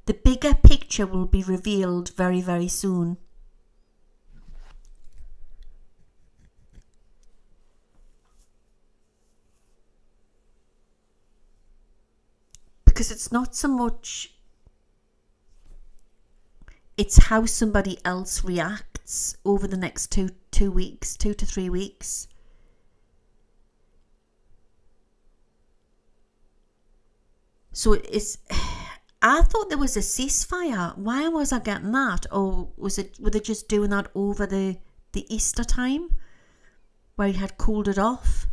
The bigger picture will be revealed very, very soon. Because it's not so much, it's how somebody else reacts over the next 2 to 3 weeks. So I thought there was a ceasefire. Why was I getting that? Or were they just doing that over the Easter time where he had cooled it off?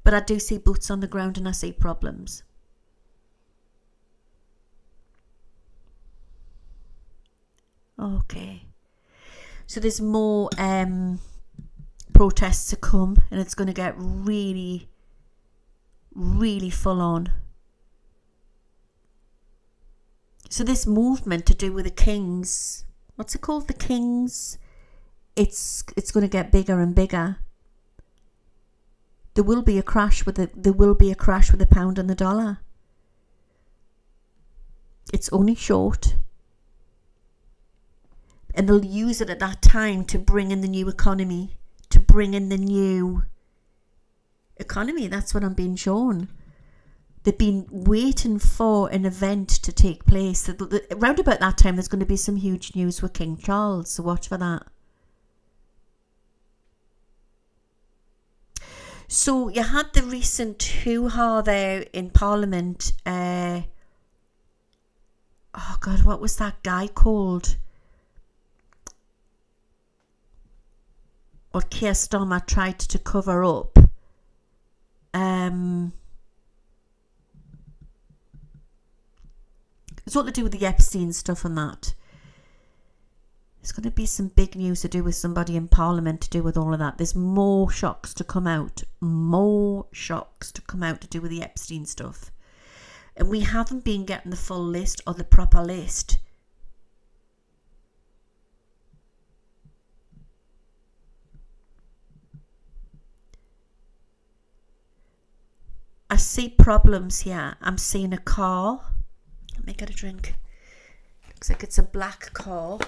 But I do see boots on the ground and I see problems. Okay. So there's more protests to come, and it's going to get really, really full on. So this movement to do with the Kings, what's it called? The Kings. It's going to get bigger and bigger. There will be a crash with the pound and the dollar. It's only short. And they'll use it at that time to bring in the new economy. That's what I'm being shown. They've been waiting for an event to take place. Around about that time, there's going to be some huge news with King Charles, so watch for that. So you had the recent hoo-ha there in Parliament. Oh God, what was that guy called? What Keir Starmer tried to cover up. It's all to do with the Epstein stuff and that. There's going to be some big news to do with somebody in Parliament to do with all of that. There's more shocks to come out. To do with the Epstein stuff. And we haven't been getting the full list or the proper list. I see problems here. I'm seeing a car. Let me get a drink. Looks like it's a black car.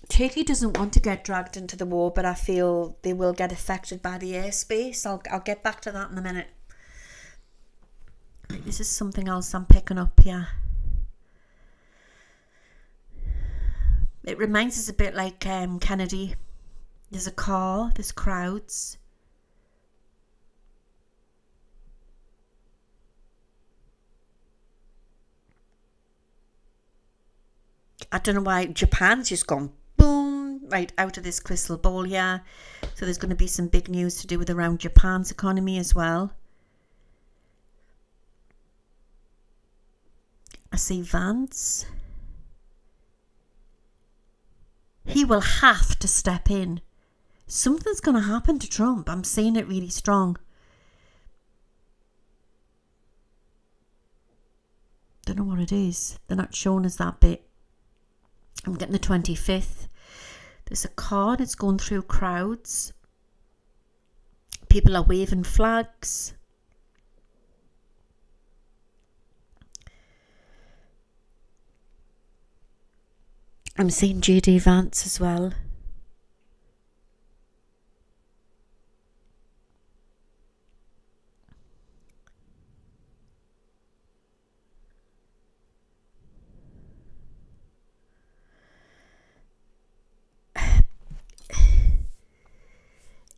Turkey doesn't want to get dragged into the war, but I feel they will get affected by the airspace. I'll get back to that in a minute. This is something else I'm picking up here. It reminds us a bit like Kennedy. There's a car, there's crowds. I don't know why Japan's just gone boom right out of this crystal ball here. So there's going to be some big news to do with around Japan's economy as well. I see Vance. He will have to step in. Something's going to happen to Trump. I'm seeing it really strong. Don't know what it is. They're not showing us that bit. I'm getting the 25th. There's a car that's going through crowds. People are waving flags. I'm seeing JD Vance as well.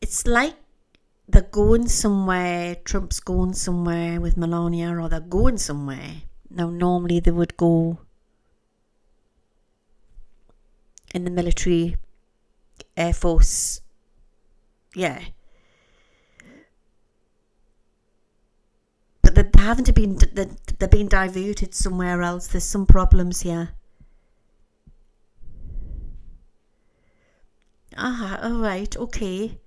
It's like they're going somewhere, Trump's going somewhere with Melania, or they're going somewhere. Now, normally they would go in the military, Air Force, yeah. But they're having to be, they're being diverted somewhere else. There's some problems here. All right, okay.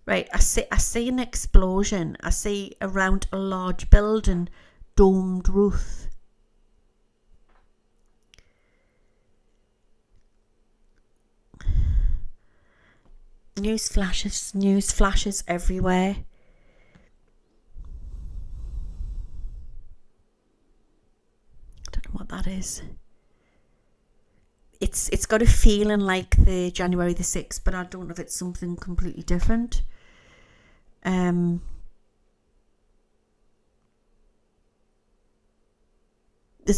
Right, I see an explosion. I see around a large building, domed roof. News flashes everywhere. I don't know what that is. It's got a feeling like the January the 6th, but I don't know if it's something completely different. There's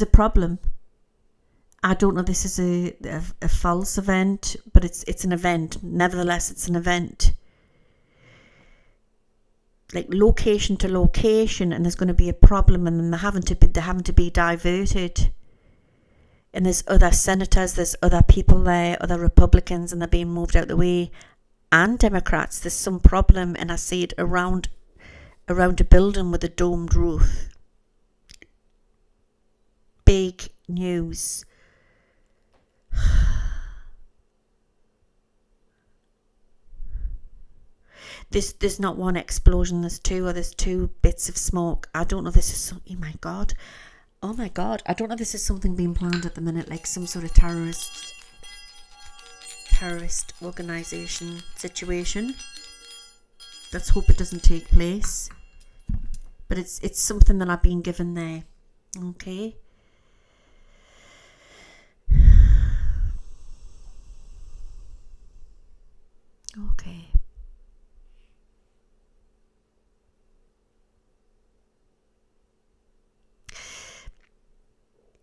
a problem. I don't know, this is a false event, but it's an event. Nevertheless, it's an event. Like location to location, and there's going to be a problem, and they're having to be diverted. And there's other senators, there's other people there, other Republicans, and they're being moved out the way. And Democrats, there's some problem, and I see it around a building with a domed roof. Big news. There's not one explosion, there's two bits of smoke. I don't know if this is oh my god. I don't know if this is something being planned at the minute, like some sort of terrorist organisation situation. Let's hope it doesn't take place. But it's something that I've been given there. Okay. Okay.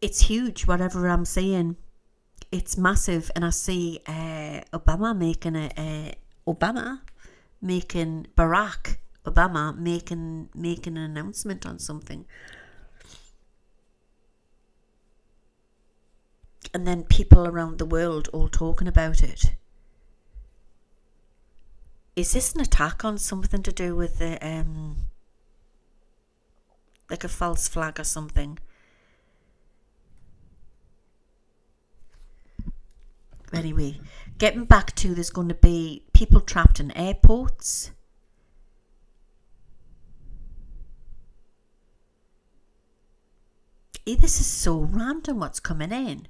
It's huge, whatever I'm saying. It's massive, and I see Barack Obama making an announcement on something, and then people around the world all talking about it. Is this an attack on something to do with the like a false flag or something? Anyway, getting back to, there's going to be people trapped in airports. This is so random what's coming in.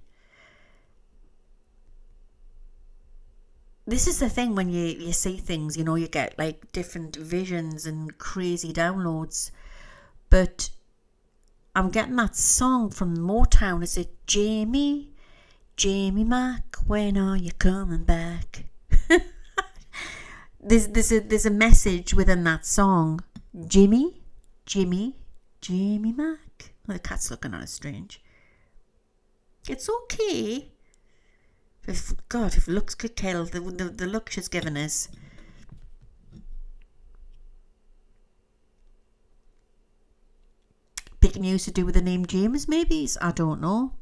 This is the thing when you see things, you get like different visions and crazy downloads. But I'm getting that song from Motown. Is it Jamie Mack, when are you coming back? There's a message within that song. Jimmy Mack. Oh, the cat's looking at us strange. It's okay. If looks could kill, the look she's given us. Big news to do with the name James, maybe? I don't know.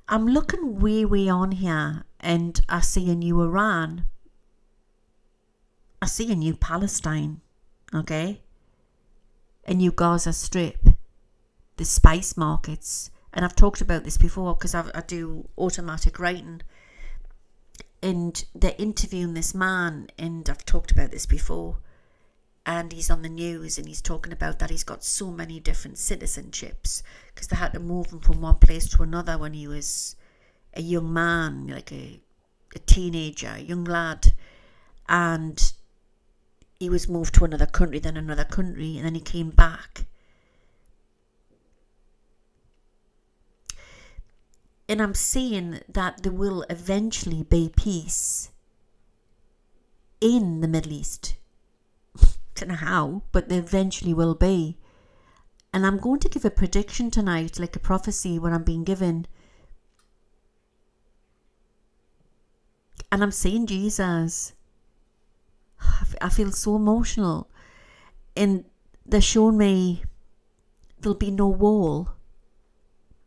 I'm looking way on here, and I see a new Iran. I see a new Palestine, okay? A new Gaza Strip, the spice markets. And I've talked about this before because I do automatic writing. And they're interviewing this man, and I've talked about this before. And he's on the news, and he's talking about that he's got so many different citizenships because they had to move him from one place to another when he was a young man, like a teenager, a young lad. And he was moved to another country, then another country, and then he came back. And I'm seeing that there will eventually be peace in the Middle East. Don't know how, but there eventually will be. And I'm going to give a prediction tonight, like a prophecy, what I'm being given. And I'm seeing Jesus. I feel so emotional. And they're showing me there'll be no wall.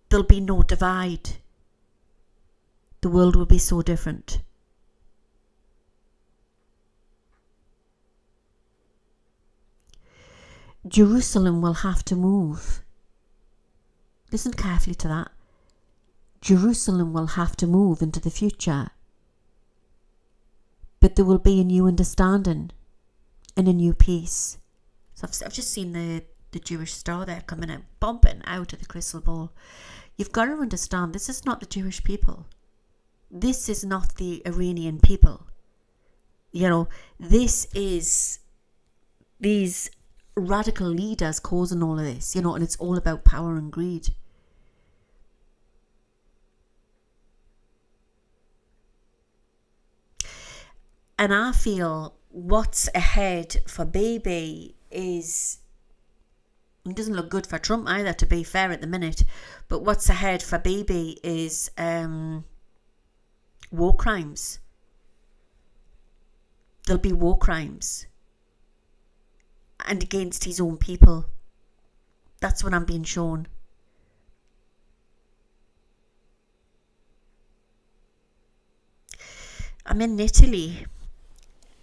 There'll be no divide. The world will be so different. Jerusalem will have to move. Listen carefully to that. Jerusalem will have to move into the future. But there will be a new understanding and a new peace. So I've just seen the Jewish star there coming out, bumping out of the crystal ball. You've got to understand, this is not the Jewish people. This is not the Iranian people. This is these radical leaders causing all of this, and it's all about power and greed. And I feel what's ahead for baby is It doesn't look good for Trump either, to be fair, at the minute. But what's ahead for Bibi is war crimes. There'll be war crimes. And against his own people. That's what I'm being shown. I'm in Italy.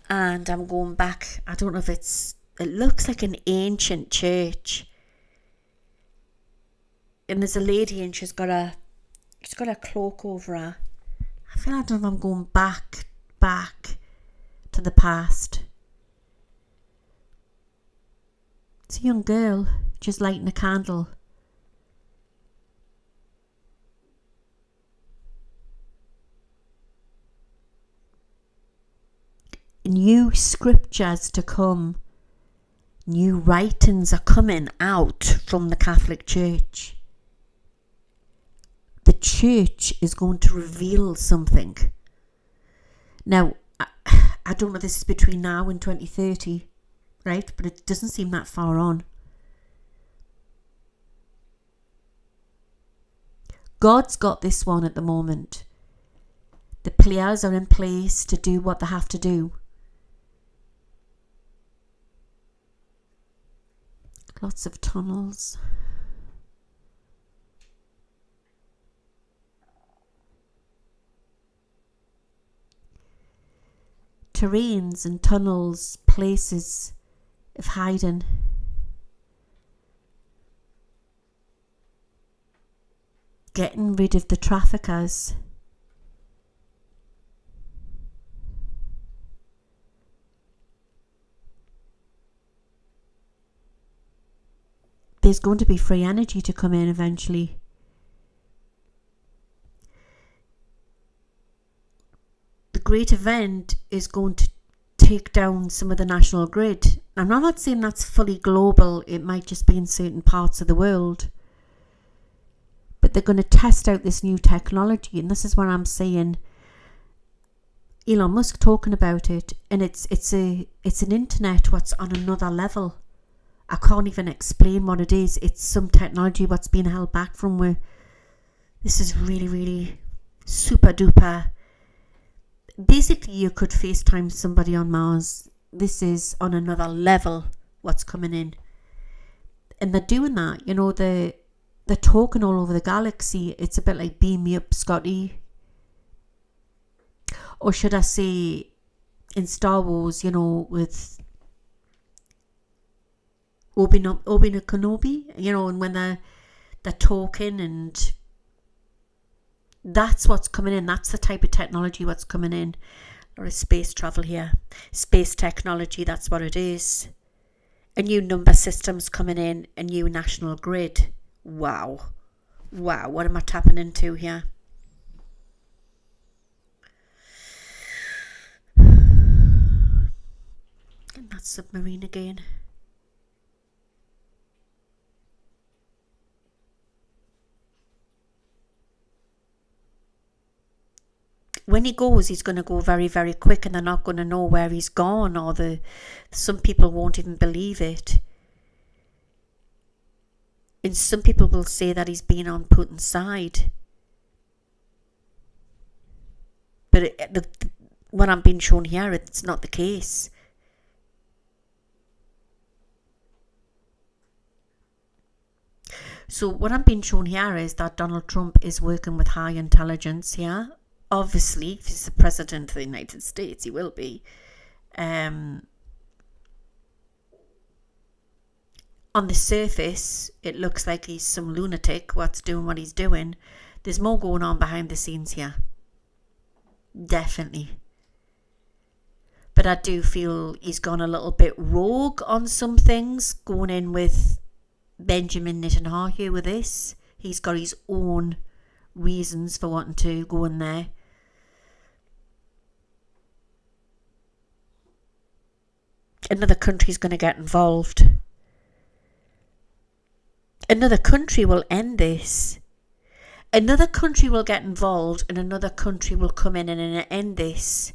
And I'm going back. I don't know if it looks like an ancient church. And there's a lady and she's got a cloak over her. I feel like I'm going back to the past. It's a young girl just lighting a candle. New scriptures to come. New writings are coming out from the Catholic Church. The Church is going to reveal something. Now, I don't know if this is between now and 2030, right? But it doesn't seem that far on. God's got this one at the moment. The players are in place to do what they have to do. Lots of tunnels. Terrains and tunnels, places of hiding. Getting rid of the traffickers. There's going to be free energy to come in eventually. The great event is going to take down some of the national grid. I'm not saying that's fully global. It might just be in certain parts of the world. But they're going to test out this new technology. And this is what I'm saying. Elon Musk talking about it. And it's an internet what's on another level. I can't even explain what it is. It's some technology what's being held back from where this is really, really super duper. Basically, you could FaceTime somebody on Mars. This is on another level what's coming in. And they're doing that. You know, they're talking all over the galaxy. It's a bit like Beam Me Up, Scotty. Or should I say in Star Wars, you know, with Obi-Wan Kenobi, you know, and when they're talking, and that's what's coming in. That's the type of technology what's coming in. Or is space travel here? Space technology, that's what it is. A new number system's coming in, a new national grid. Wow. Wow, what am I tapping into here? And that submarine again. When he goes, he's going to go very, very quick, and they're not going to know where he's gone, or some people won't even believe it. And some people will say that he's been on Putin's side. But what I'm being shown here, it's not the case. So what I'm being shown here is that Donald Trump is working with high intelligence here. Obviously, if he's the president of the United States, he will be. On the surface, it looks like he's some lunatic what's doing what he's doing. There's more going on behind the scenes here. Definitely. But I do feel he's gone a little bit rogue on some things, going in with Benjamin Netanyahu with this. He's got his own reasons for wanting to go in there. Another country's going to get involved. Another country will end this. Another country will get involved, and another country will come in and end this.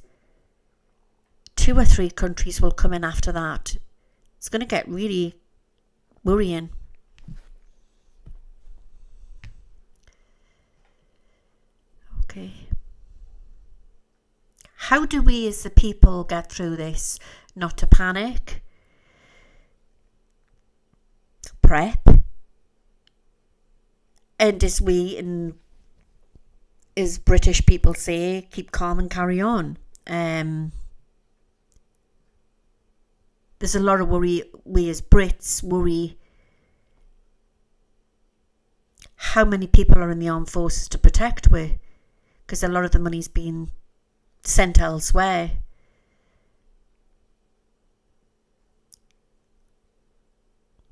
2 or 3 countries will come in after that. It's going to get really worrying. Okay. How do we as the people get through this? Not to panic. Prep. And as British people say, keep calm and carry on. There's a lot of worry. We as Brits worry how many people are in the armed forces to protect we, because a lot of the money's been sent elsewhere.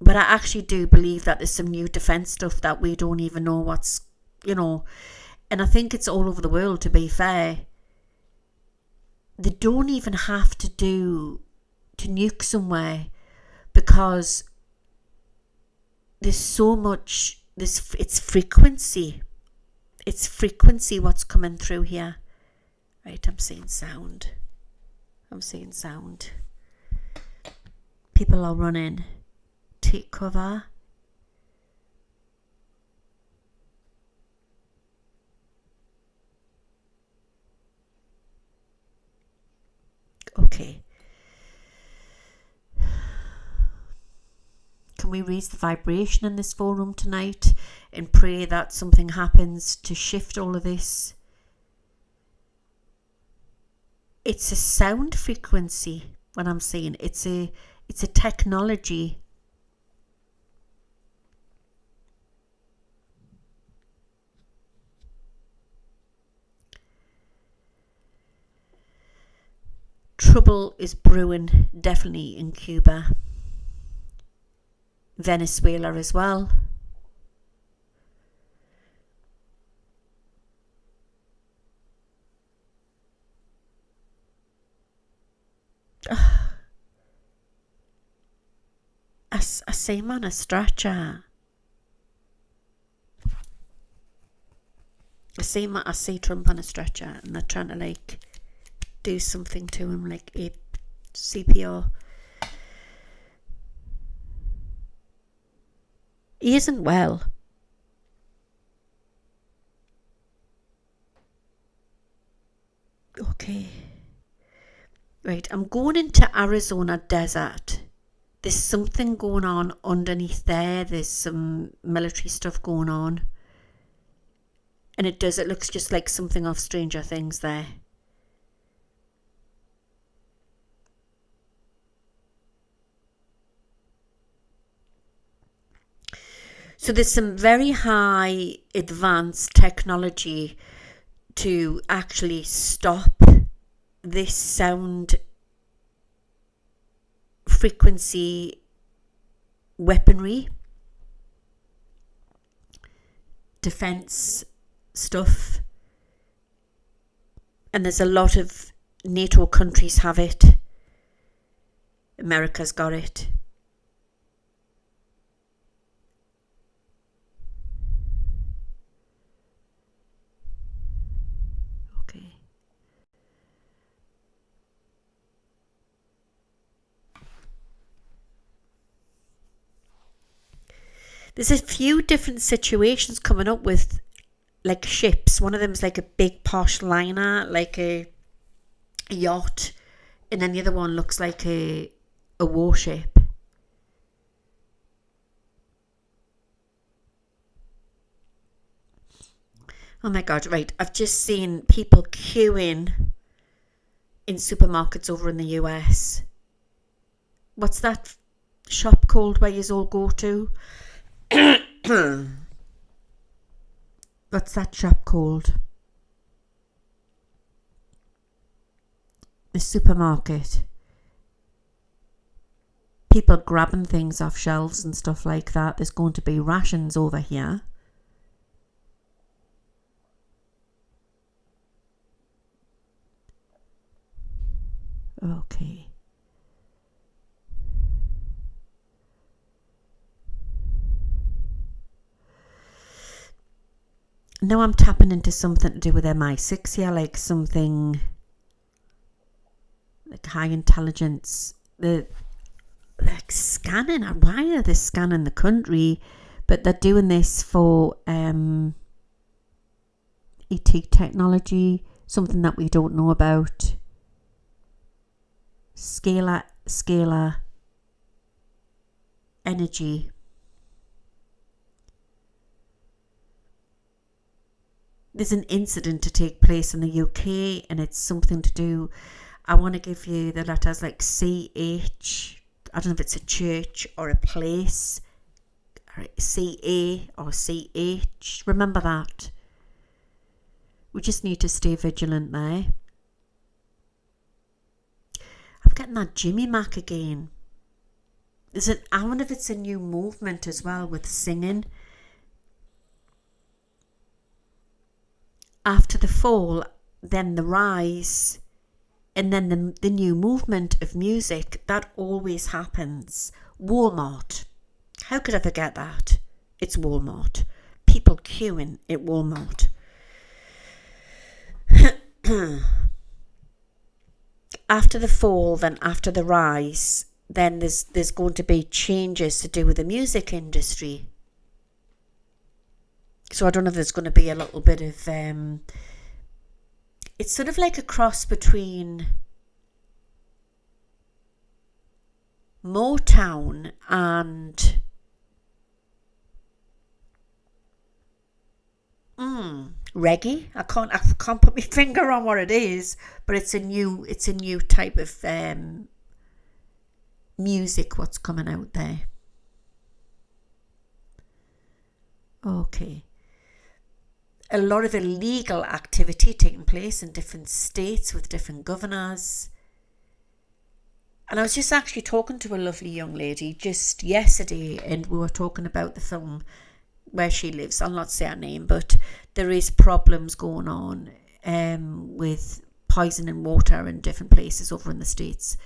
But I actually do believe that there's some new defence stuff that we don't even know what's, and I think it's all over the world, to be fair. They don't even have to nuke somewhere, because there's so much, it's frequency what's coming through here. Right, I'm seeing sound. People are running. Take cover. Okay. Can we raise the vibration in this forum tonight and pray that something happens to shift all of this? It's a sound frequency. What I'm saying, it's a technology. Trouble is brewing, definitely in Cuba. Venezuela as well. I see him on a stretcher. I see Trump on a stretcher, and they're trying to do something to him, like a CPR. He isn't well. Okay. Right, I'm going into Arizona desert. There's something going on underneath there. There's some military stuff going on. And it looks just like something off Stranger Things there. So there's some very high advanced technology to actually stop this sound frequency weaponry, defense stuff. And there's a lot of NATO countries have it. America's got it. Okay. There's a few different situations coming up with ships. One of them is like a big posh liner, like a yacht, and then the other one looks like a warship. Oh my god, right. I've just seen people queuing in supermarkets over in the US. What's that shop called where you all go to? What's that shop called? The supermarket. People grabbing things off shelves and stuff like that. There's going to be rations over here. Okay. Now I'm tapping into something to do with MI6 here, like something like high intelligence. They're scanning. Why are they scanning the country? But they're doing this for ET technology, something that we don't know about. Scalar energy. There's an incident to take place in the UK, and it's something to do. I want to give you the letters like CH. I don't know if it's a church or a place. CA or CH. Remember that. We just need to stay vigilant there. I'm getting that Jimmy Mac again. I wonder if it's a new movement as well with singing. After the fall, then the rise, and then the new movement of music. That always happens. Walmart. How could I forget that? It's Walmart. People queuing at Walmart. After the fall, then after the rise, then there's going to be changes to do with the music industry. So I don't know if there's going to be a little bit of... it's sort of like a cross between Motown and... reggae. I can't put my finger on what it is, but it's a new type of music what's coming out there. Okay. A lot of illegal activity taking place in different states with different governors. And I was just actually talking to a lovely young lady just yesterday, and we were talking about the film where she lives. I'll not say her name, but there is problems going on with poisoning water in different places over in the States.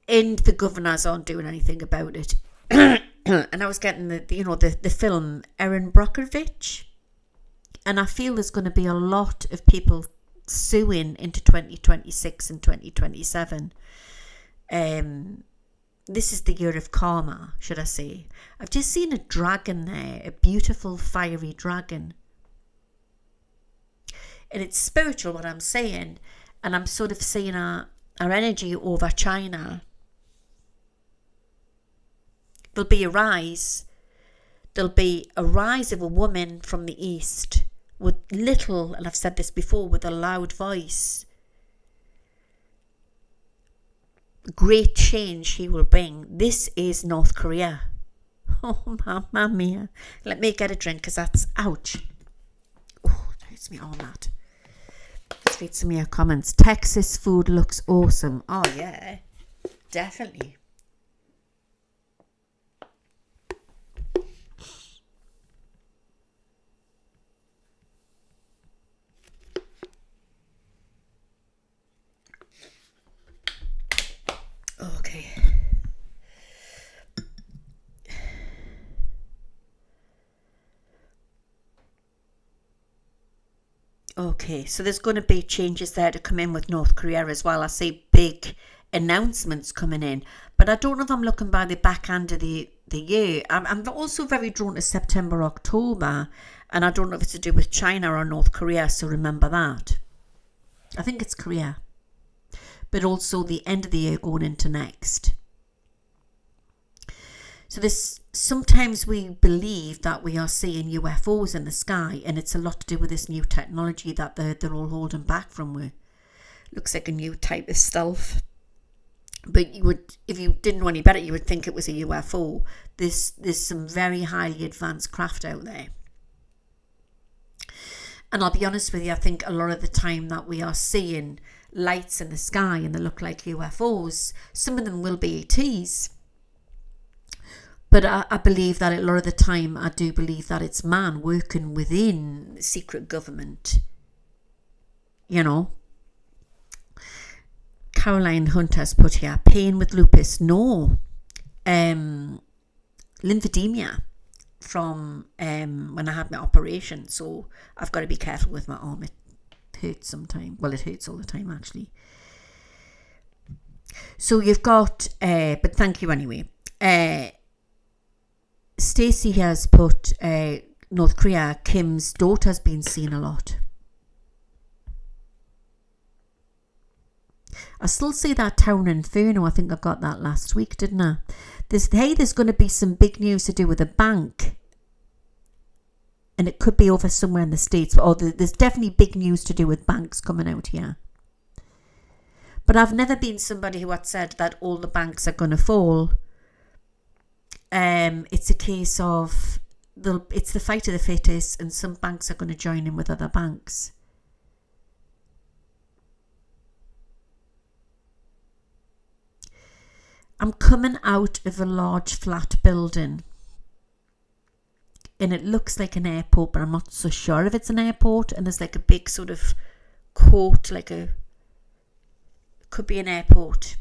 And the governors aren't doing anything about it. And I was getting the film Erin Brockovich. And I feel there's going to be a lot of people suing into 2026 and 2027. This is the year of karma, should I say. I've just seen a dragon there, a beautiful fiery dragon. And it's spiritual, what I'm saying. And I'm sort of seeing our energy over China. There'll be a rise. There'll be a rise of a woman from the East with little, and I've said this before, with a loud voice. Great change he will bring. This is North Korea. Oh, mamma mia. Let me get a drink because that's ouch. Oh, that hurts me all that. Let's read some of your comments. Texas food looks awesome. Oh, yeah. Definitely. Okay. Okay, so there's going to be changes there to come in with North Korea as well. I see big announcements coming in, but I don't know if I'm looking by the back end of the year. I'm also very drawn to September, October, and I don't know if it's to do with China or North Korea, so remember that. I think it's Korea. But also the end of the year going into next. So sometimes we believe that we are seeing UFOs in the sky, and it's a lot to do with this new technology that they're all holding back from. Looks like a new type of stealth. But you would, if you didn't know any better, you would think it was a UFO. There's some very highly advanced craft out there. And I'll be honest with you, I think a lot of the time that we are seeing lights in the sky and they look like UFOs, some of them will be ETs. But I believe that a lot of the time, I do believe that it's man working within secret government. You know. Caroline Hunter's put here, pain with lupus. No. Lymphedema from when I had my operation. So I've got to be careful with my arm. It hurts sometimes. Well, it hurts all the time, actually. So you've got, but thank you anyway. Stacey has put North Korea, Kim's daughter's been seen a lot. I still see that Tower Inferno. I think I got that last week, didn't I? There's going to be some big news to do with a bank. And it could be over somewhere in the States. Or there's definitely big news to do with banks coming out here. But I've never been somebody who had said that all the banks are going to fall. It's a case of it's the fight of the fittest, and some banks are going to join in with other banks. I'm coming out of a large flat building. And it looks like an airport, but I'm not so sure if it's an airport. And there's like a big sort of court, could be an airport.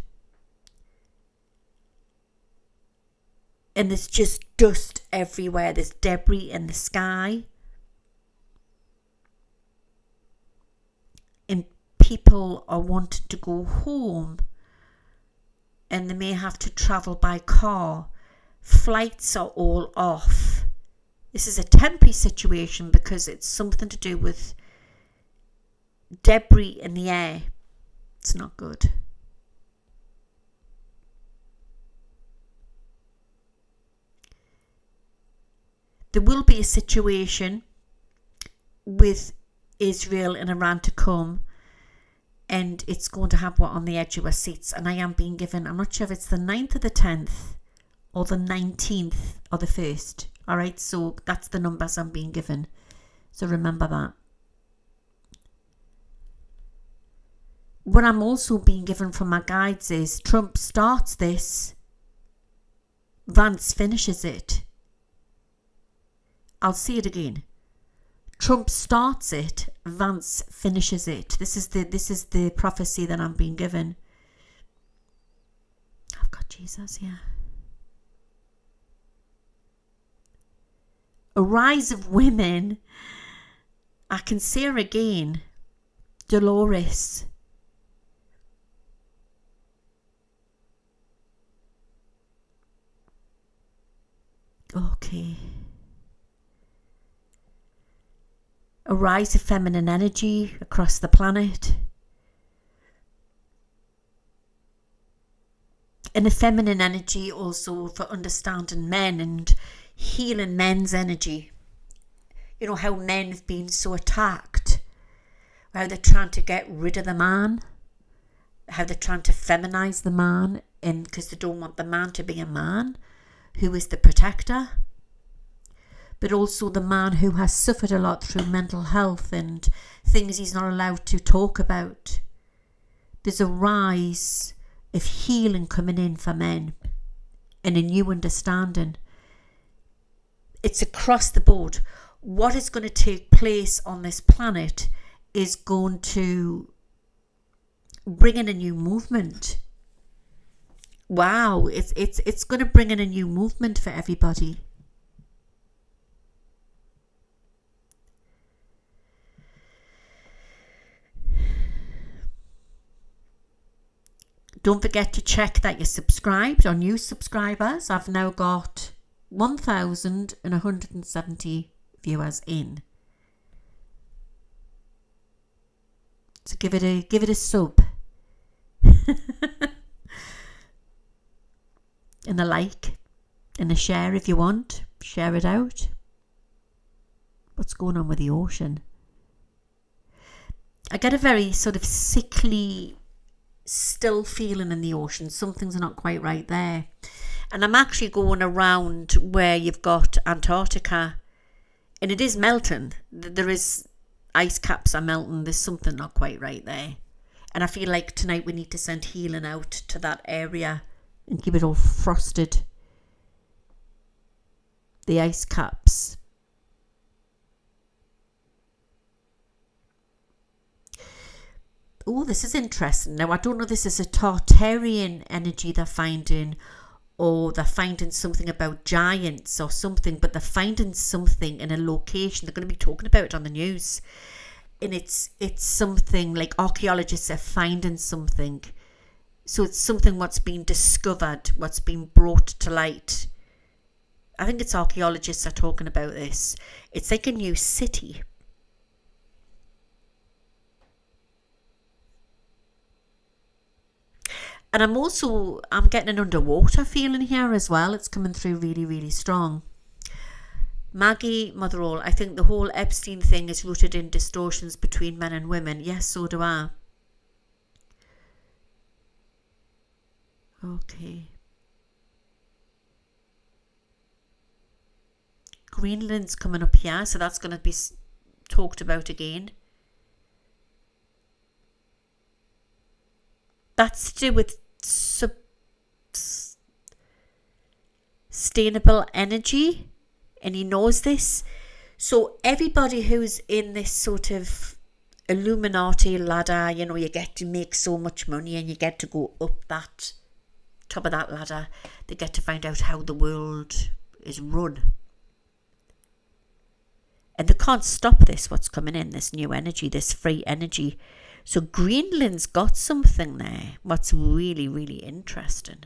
And there's just dust everywhere. There's debris in the sky. And people are wanting to go home. And they may have to travel by car. Flights are all off. This is a temporary situation because it's something to do with debris in the air. It's not good. There will be a situation with Israel and Iran to come, and it's going to have what on the edge of our seats. And I am being given, I'm not sure if it's the 9th or the 10th or the 19th or the 1st. All right, so that's the numbers I'm being given. So remember that. What I'm also being given from my guides is Trump starts this, Vance finishes it. I'll say it again. Trump starts it, Vance finishes it. This is the prophecy that I'm being given. I've got Jesus here. A rise of women. I can see her again. Dolores. Okay. A rise of feminine energy across the planet. And a feminine energy also for understanding men and healing men's energy. You know how men have been so attacked, how they're trying to get rid of the man, how they're trying to feminize the man, and because they don't want the man to be a man who is the protector, but also the man who has suffered a lot through mental health and things he's not allowed to talk about. There's a rise of healing coming in for men and a new understanding. It's across the board. What is going to take place on this planet is going to bring in a new movement. Wow, it's going to bring in a new movement for everybody. Don't forget to check that you're subscribed or new subscribers. I've now got 1,170 viewers in. So give it a sub. And a like and a share if you want. Share it out. What's going on with the ocean? I get a very sort of sickly, still feeling in the ocean. Some things are not quite right there. And I'm actually going around where you've got Antarctica, and it is melting. There is ice caps are melting. There's something not quite right there. And I feel like tonight we need to send healing out to that area and keep it all frosted. The ice caps. Oh, this is interesting. Now, I don't know if this is a Tartarian energy they're finding, or they're finding something about giants or something, but they're finding something in a location. They're going to be talking about it on the news. And it's something like archaeologists are finding something. So it's something what's been discovered, what's been brought to light. I think it's archaeologists are talking about this. It's like a new city. And I'm getting an underwater feeling here as well. It's coming through really, really strong. Maggie Motherall, I think the whole Epstein thing is rooted in distortions between men and women. Yes, so do I. Okay. Greenland's coming up here, so that's going to be talked about again. That's to do with sustainable energy, and he knows this. So everybody who's in this sort of Illuminati ladder, you know, you get to make so much money and you get to go up that top of that ladder. They get to find out how the world is run. And they can't stop this, what's coming in, this new energy, this free energy. So Greenland's got something there, what's really, really interesting.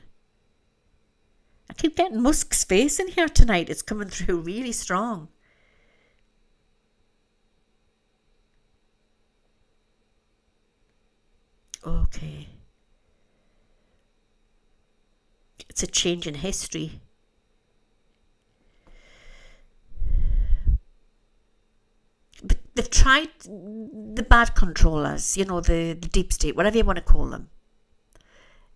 I keep getting Musk's face in here tonight. It's coming through really strong. Okay. It's a change in history. They've tried, the bad controllers, you know, the deep state, whatever you want to call them,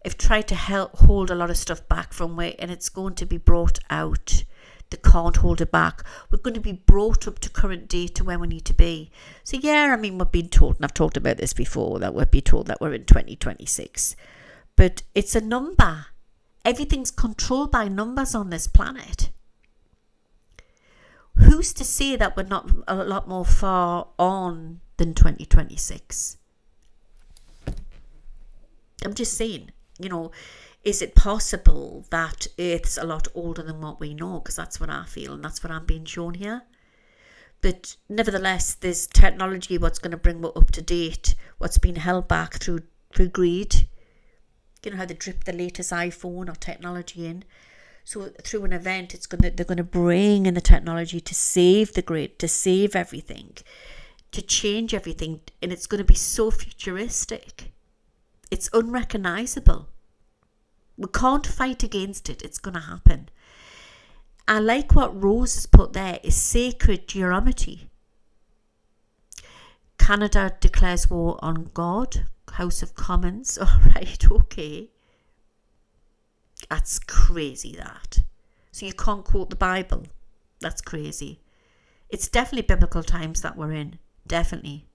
have tried to hold a lot of stuff back from where, and it's going to be brought out. They can't hold it back. We're going to be brought up to current date to where we need to be. So yeah, I mean, we're being told, and I've talked about this before, that we're being told that we're in 2026. But it's a number. Everything's controlled by numbers on this planet. Who's to say that we're not a lot more far on than 2026? I'm just saying, you know, is it possible that Earth's a lot older than what we know? Because that's what I feel, and that's what I'm being shown here. But nevertheless, there's technology, what's going to bring us up to date, what's been held back through greed. You know how they drip the latest iPhone or technology in. So through an event, they're going to bring in the technology to save the grid, to save everything, to change everything, and it's going to be so futuristic. It's unrecognizable. We can't fight against it. It's going to happen. I like what Rose has put there, is sacred geometry. Canada declares war on God. House of Commons. All right, okay. That's crazy, that. So you can't quote the Bible. That's crazy. It's definitely biblical times that we're in. Definitely.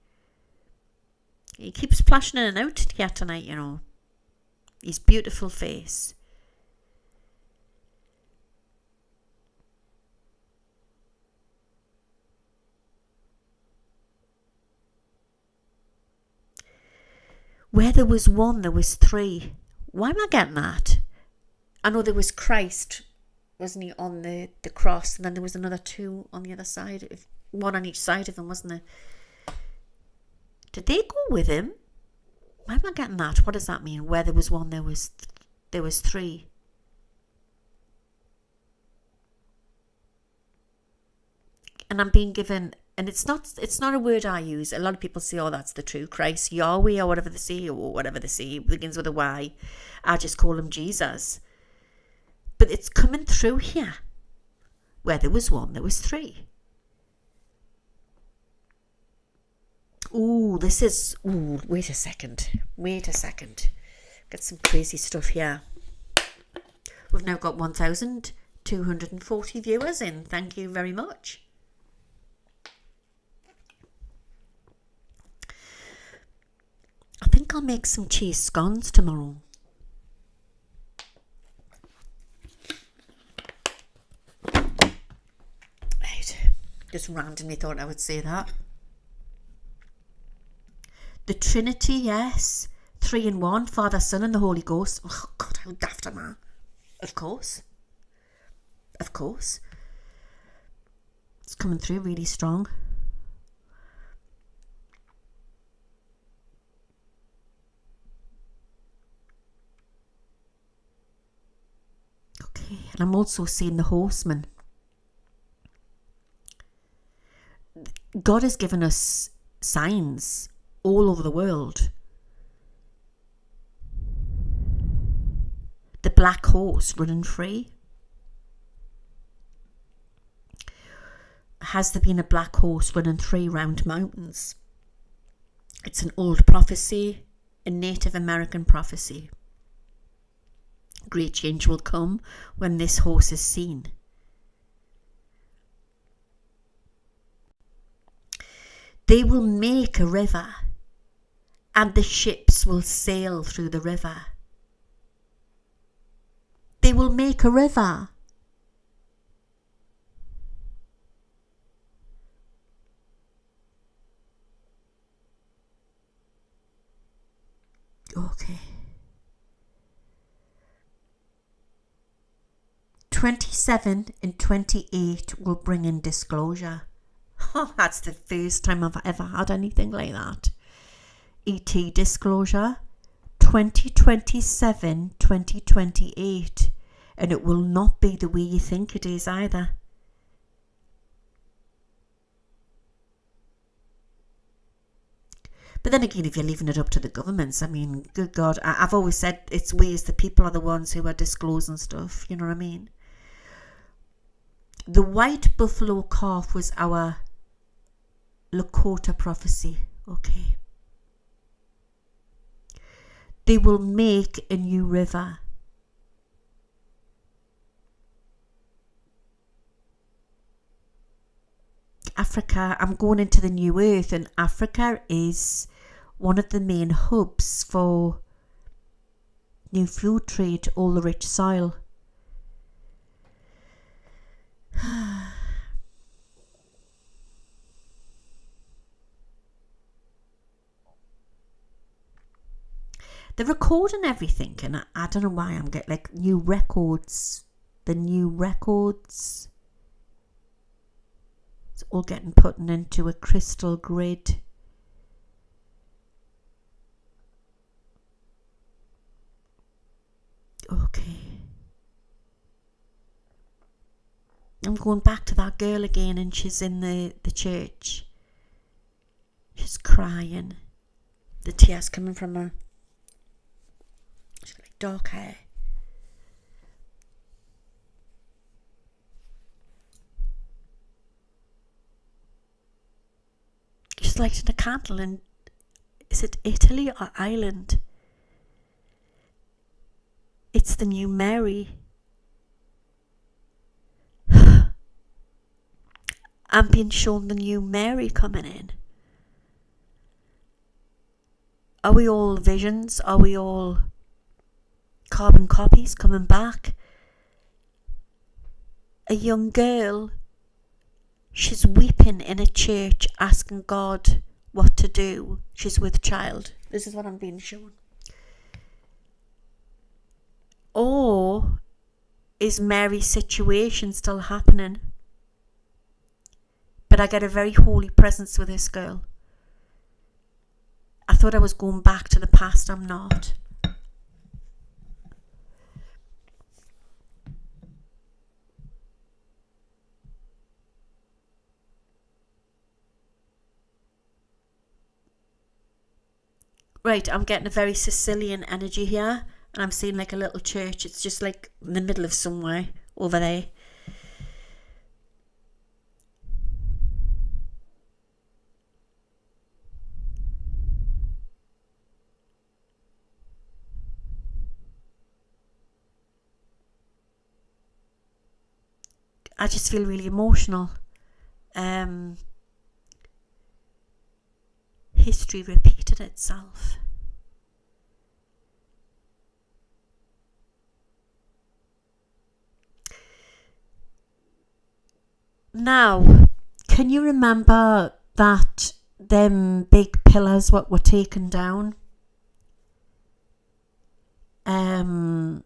He keeps splashing in and out here tonight, you know. His beautiful face. Where there was one, there was three. Why am I getting that? I know there was Christ, wasn't he, on the cross, and then there was another two on the other side, one on each side of him, wasn't there? Did they go with him? Why am I getting that? What does that mean? Where there was one, there was three. And I'm being given, and it's not a word I use. A lot of people say, oh, that's the true Christ, Yahweh, or whatever they say, it begins with a Y. I just call him Jesus. But it's coming through here. Where there was one, there was three. Ooh, wait a second. Got some crazy stuff here. We've now got 1,240 viewers in. Thank you very much. I think I'll make some cheese scones tomorrow. Right. Just randomly thought I would say that. The Trinity, yes. 3 in 1, Father, Son and the Holy Ghost. Oh God, how daft am I? Of course. It's coming through really strong. Okay, and I'm also seeing the horseman. God has given us signs all over the world. the black horse running free? Has there been a black horse running free round mountains? It's an old prophecy, a Native American prophecy. Great change will come when this horse is seen. They will make a river, and the ships will sail through the river. They will make a river. Okay. 27 and 28 will bring in disclosure. Oh, that's the first time I've ever had anything like that. ET disclosure. 2027, 2028. And it will not be the way you think it is either. But then again, if you're leaving it up to the governments, I mean, good God, I've always said it's we as the people are the ones who are disclosing stuff, you know what I mean? The white buffalo calf was our Lakota prophecy, okay? They will make a new river. Africa, I'm going into the new earth, and Africa is one of the main hubs for new food trade, all the rich soil. They're recording everything, and I don't know why I'm getting like new records. The new records. It's all getting put into a crystal grid. Okay. I'm going back to that girl again, and she's in the church. She's crying. The tears coming from her. She's got like dark hair. She's lighting a candle in, is it Italy or Ireland? It's the new Mary. I'm being shown the new Mary coming in. Are we all visions? Are we all carbon copies coming back? A young girl, she's weeping in a church asking God what to do. She's with child. This is what I'm being shown. Or is Mary's situation still happening? But I get a very holy presence with this girl. I thought I was going back to the past. I'm not. Right, I'm getting a very Sicilian energy here. And I'm seeing like a little church. It's just like in the middle of somewhere over there. I just feel really emotional. History repeated itself. Now, can you remember that them big pillars what were taken down? Oh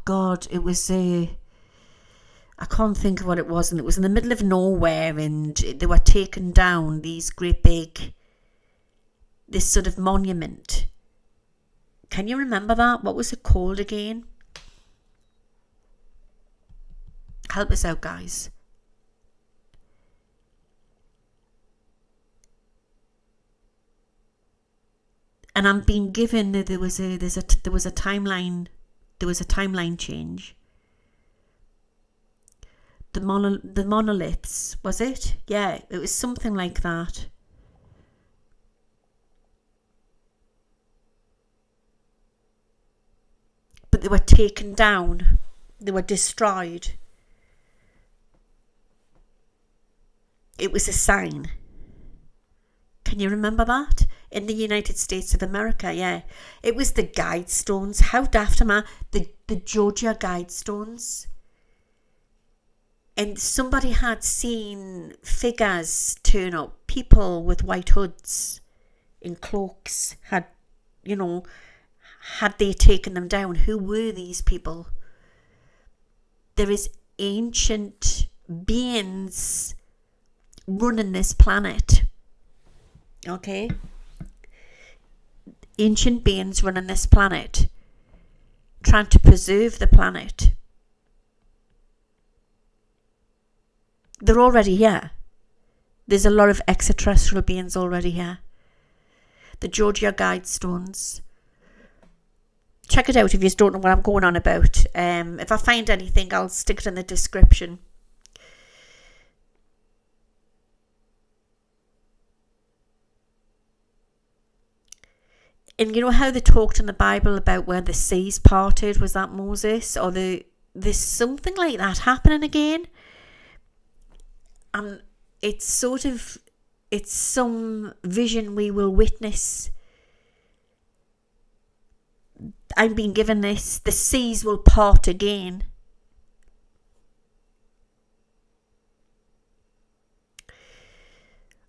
God, it was I can't think of what it was, and it was in the middle of nowhere, and they were taken down, these great big, this sort of monument. Can you remember that? What was it called again? Help us out, guys. And I'm being given that there was a timeline There was a timeline change. The monoliths, was it? Yeah, it was something like that. But they were taken down. They were destroyed. It was a sign. Can you remember that? In the United States of America, yeah. It was the Guidestones. How daft am I? The Georgia Guidestones. And somebody had seen figures turn up. People with white hoods in cloaks had they taken them down? Who were these people? There is ancient beings running this planet. Okay? Ancient beings running this planet, trying to preserve the planet. They're already here. There's a lot of extraterrestrial beings already here. The Georgia Guidestones. Check it out if you don't know what I'm going on about. If I find anything, I'll stick it in the description. And you know how they talked in the Bible about where the seas parted? Was that Moses? Or there's something like that happening again. It's some vision we will witness. I'm being given this. The seas will part again.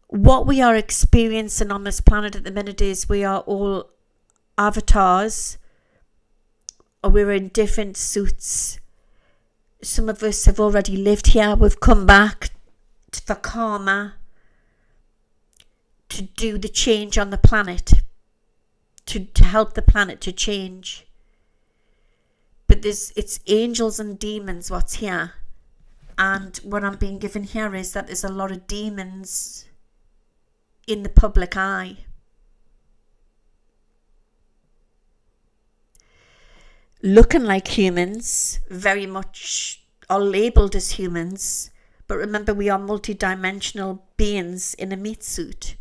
What we are experiencing on this planet at the minute is we are all avatars, or we're in different suits. Some of us have already lived here. We've come back for karma, to do the change on the planet, to help the planet to change. But it's angels and demons what's here. And what I'm being given here is that there's a lot of demons in the public eye. Looking like humans, very much are labelled as humans, but remember we are multidimensional beings in a meat suit.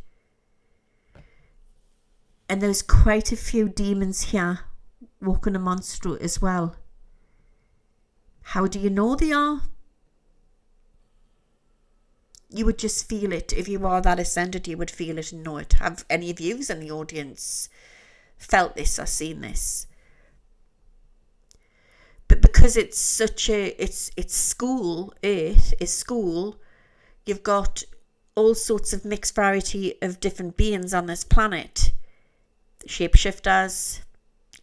And there's quite a few demons here walking amongst us as well. How do you know they are? You would just feel it. If you are that ascended, you would feel it and know it. Have any of you in the audience felt this or seen this? But because it's such it's school, it is school, you've got all sorts of mixed variety of different beings on this planet. Shapeshifters,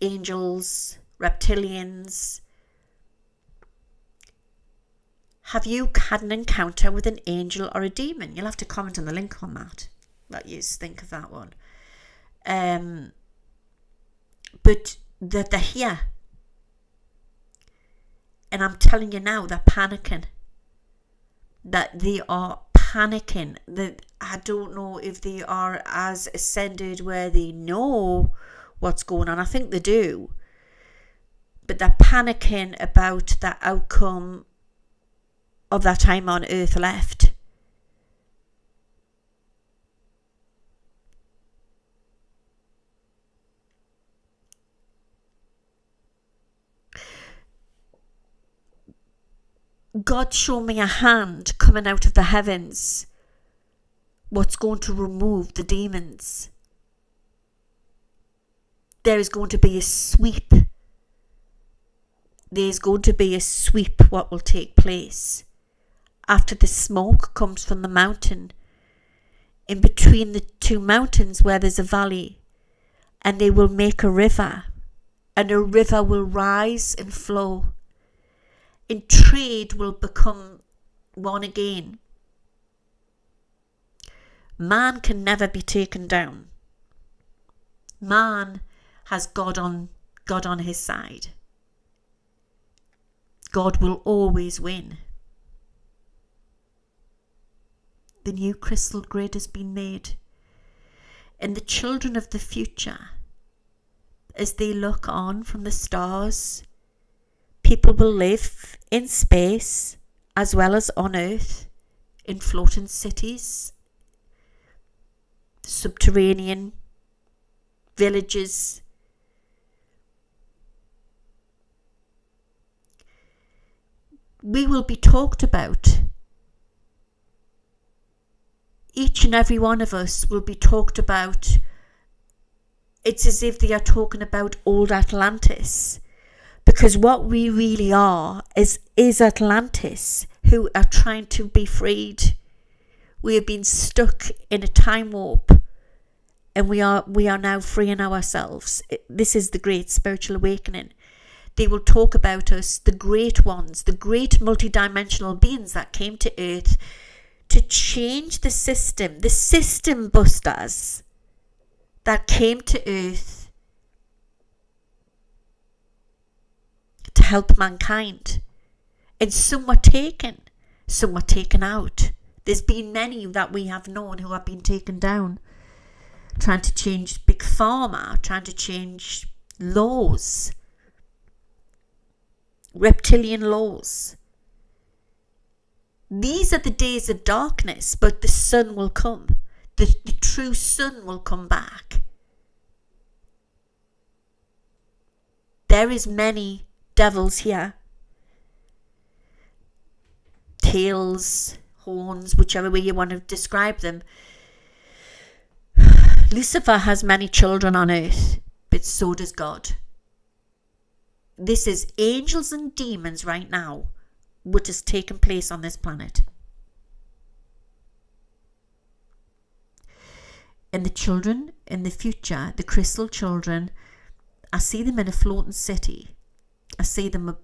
angels, reptilians. Have you had an encounter with an angel or a demon? You'll have to comment on the link on that. What you think of that one. But they're here. And I'm telling you now, they're panicking. That they are panicking. That I don't know if they are as ascended where they know what's going on. I think they do. But they're panicking about the outcome of their time on Earth left. God showed me a hand coming out of the heavens. What's going to remove the demons? There is going to be a sweep. There's going to be a sweep what will take place. After the smoke comes from the mountain, in between the two mountains where there's a valley, and they will make a river, and a river will rise and flow. And trade will become one again. Man can never be taken down. Man has God on his side. God will always win. The new crystal grid has been made. And the children of the future, as they look on from the stars People will live in space as well as on Earth, in floating cities, subterranean villages. We will be talked about. Each and every one of us will be talked about. It's as if they are talking about old Atlantis. Because what we really are is Atlantis, who are trying to be freed. We have been stuck in a time warp, and we are now freeing ourselves. This is the great spiritual awakening. They will talk about us, the great ones, the great multidimensional beings that came to Earth to change the system busters that came to Earth to help mankind. And some were taken, some were taken out. There's been many that we have known who have been taken down, trying to change Big Pharma, trying to change laws, reptilian laws. These are the days of darkness, but the sun will come. The true sun will come back. There is many devils here. Tails, horns, whichever way you want to describe them. Lucifer has many children on earth, but so does God. This is angels and demons right now, what has taken place on this planet. And the children in the future, the crystal children, I see them in a floating city. I see them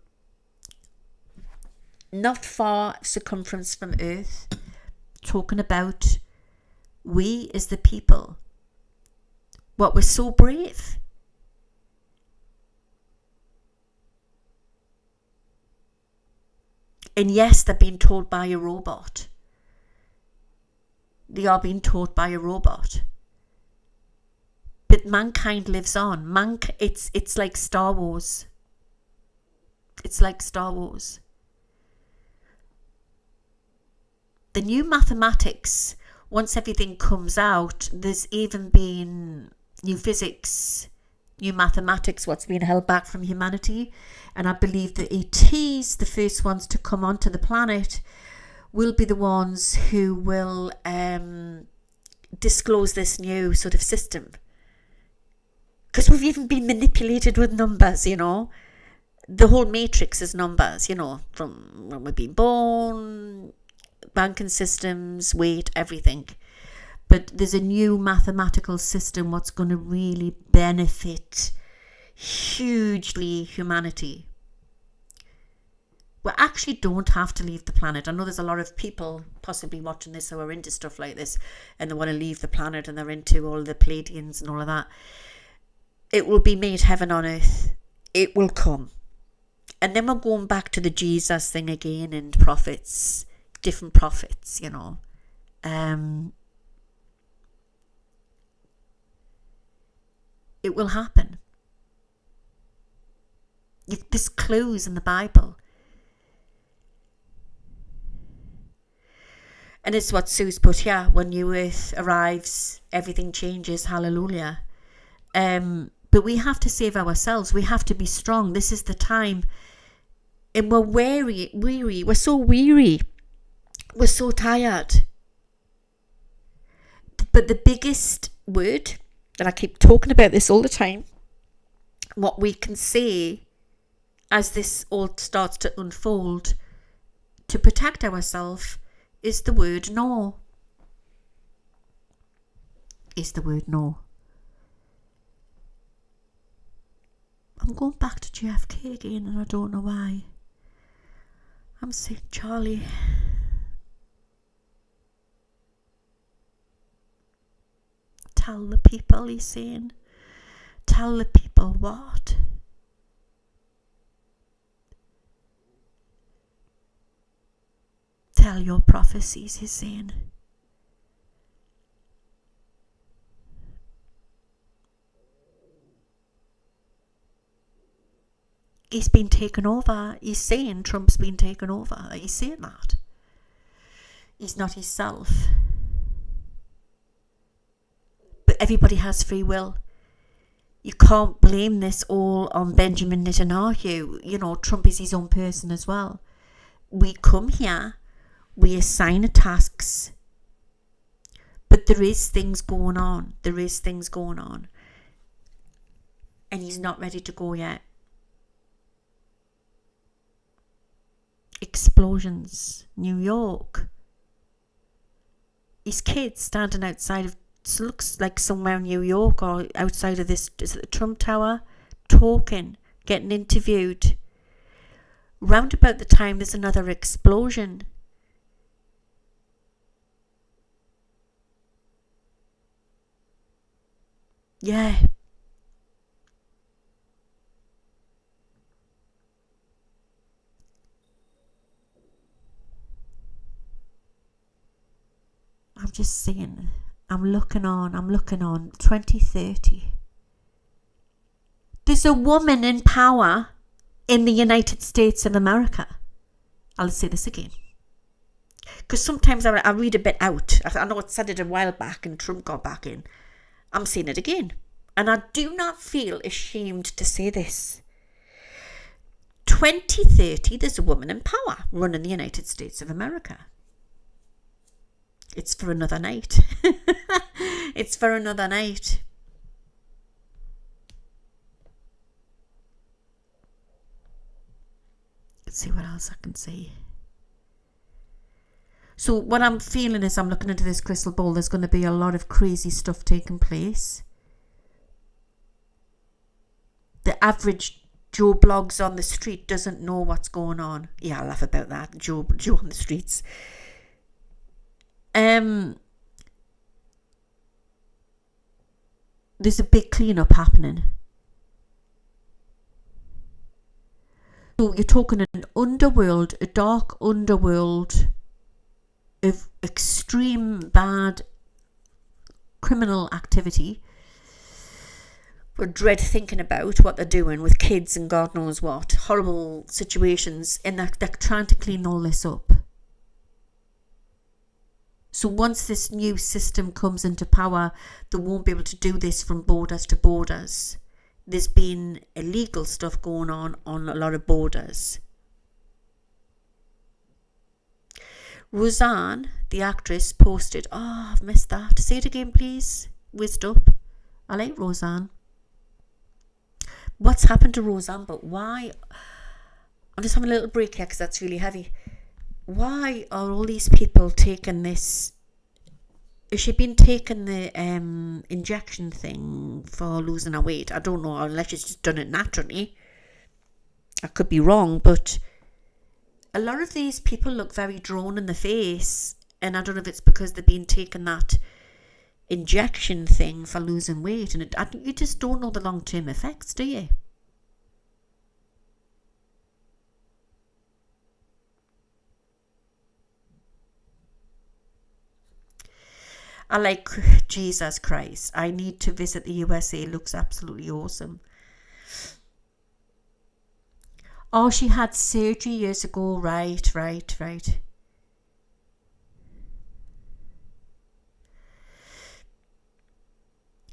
not far circumference from Earth, talking about we as the people, what we're so brave. And yes, they're being told by a robot. They are being taught by a robot. But mankind lives on. It's like Star Wars. It's like Star Wars. The new mathematics, once everything comes out, there's even been new physics, new mathematics, what's been held back from humanity. And I believe the ETs, the first ones to come onto the planet, will be the ones who will disclose this new sort of system. Because we've even been manipulated with numbers, you know. The whole matrix is numbers, you know, from when we've been born, banking systems, weight, everything. But there's a new mathematical system what's going to really benefit hugely humanity. We actually don't have to leave the planet. I know there's a lot of people possibly watching this who are into stuff like this and they want to leave the planet and they're into all the Pleiadians and all of that. It will be made heaven on earth. It will come. And then we're going back to the Jesus thing again and prophets, different prophets, you know. It will happen. There's clues in the Bible. And it's what Sue's put here. When new earth arrives, everything changes. Hallelujah. But we have to save ourselves. We have to be strong. This is the time. And we're weary. We're so weary. We're so tired. But the biggest word, and I keep talking about this all the time, what we can say as this all starts to unfold to protect ourselves is the word no. Is the word no. I'm going back to JFK again and I don't know why. I'm saying Charlie. Tell the people, he's saying. Tell the people what? Tell your prophecies, he's saying. he's been taken over. He's saying Trump's been taken over. He's saying that. He's not himself. But everybody has free will. You can't blame this all on Benjamin Netanyahu. You know, Trump is his own person as well. We come here, we assign tasks, but there is things going on. And he's not ready to go yet. Explosions, New York. His kids standing outside of, looks like somewhere in New York or outside of this, is it the Trump Tower, talking, getting interviewed. Round about the time there's another explosion. Yeah. I'm just saying, I'm looking on 2030. There's a woman in power in the United States of America. I'll say this again. Because sometimes I read a bit out. I know it said it a while back and Trump got back in. I'm saying it again. And I do not feel ashamed to say this. 2030, there's a woman in power running the United States of America. It's for another night. It's for another night. Let's see what else I can say. So what I'm feeling is I'm looking into this crystal ball. There's going to be a lot of crazy stuff taking place. The average Joe Blogs on the street doesn't know what's going on. Yeah, I laugh about that. Joe on the streets. There's a big cleanup happening. So you're talking an underworld, a dark underworld of extreme bad criminal activity. We dread thinking about what they're doing with kids and God knows what. Horrible situations, and they're trying to clean all this up. So once this new system comes into power, they won't be able to do this from borders to borders. There's been illegal stuff going on a lot of borders. Roseanne, the actress, posted, I've missed that. Say it again, please. Whizzed up. I like Roseanne. What's happened to Roseanne? But why? I'm just having a little break here because that's really heavy. Why are all these people taking this? Has she been taking the injection thing for losing her weight? I don't know, unless she's just done it naturally. I could be wrong, but a lot of these people look very drawn in the face, and I don't know if it's because they've been taking that injection thing for losing weight, and you just don't know the long-term effects, do you? I like Jesus Christ. I need to visit the USA. It looks absolutely awesome. Oh, she had surgery years ago. Right.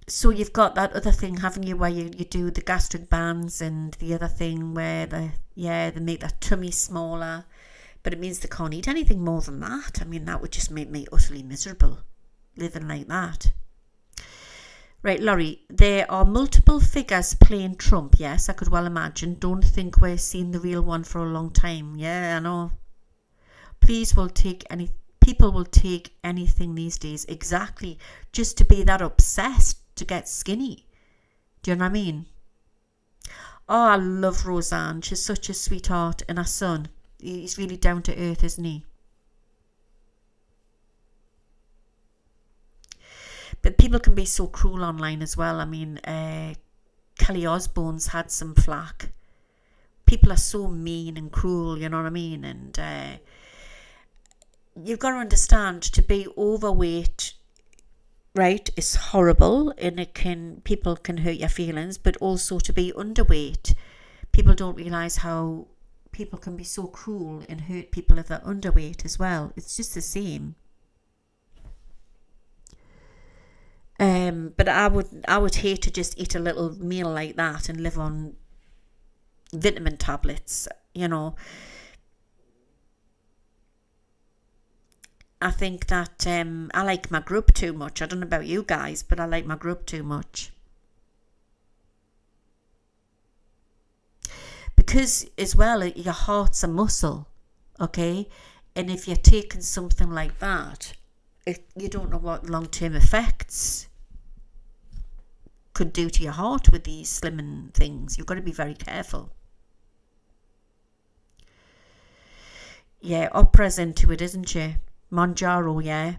So you've got that other thing, haven't you, where you do the gastric bands, and the other thing where they make their tummy smaller, but it means they can't eat anything more than that. I mean, that would just make me utterly miserable, living like that. Right, Laurie, there are multiple figures playing Trump. Yes, I could well imagine. Don't think we're seeing the real one for a long time. Yeah, I know. People will take anything these days, exactly, just to be that obsessed to get skinny. Do you know what I mean? Oh, I love Roseanne. She's such a sweetheart, and her son, he's really down to earth, isn't he? But people can be so cruel online as well. I mean, Kelly Osbourne's had some flack. People are so mean and cruel, you know what I mean? And you've got to understand, to be overweight, right, is horrible, and people can hurt your feelings. But also to be underweight, people don't realise how people can be so cruel and hurt people if they're underweight as well. It's just the same. But I would hate to just eat a little meal like that and live on vitamin tablets, you know. I think that I like my grub too much. I don't know about you guys, but I like my grub too much. Because as well, your heart's a muscle, okay? And if you're taking something like that, you don't know what long-term effects could do to your heart with these slimming things. You've got to be very careful. Yeah, Oprah's into it, isn't she? Monjaro, yeah.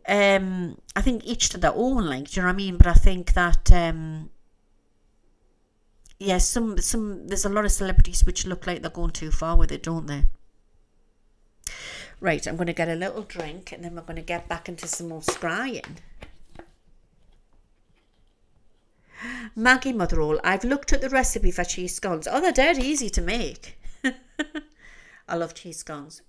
I think each to their own, like, do you know what I mean? But I think that yeah, some there's a lot of celebrities which look like they're going too far with it, don't they? Right, I'm going to get a little drink and then we're going to get back into some more scrying. Maggie Motherall, I've looked at the recipe for cheese scones. Oh, they're dead easy to make. I love cheese scones.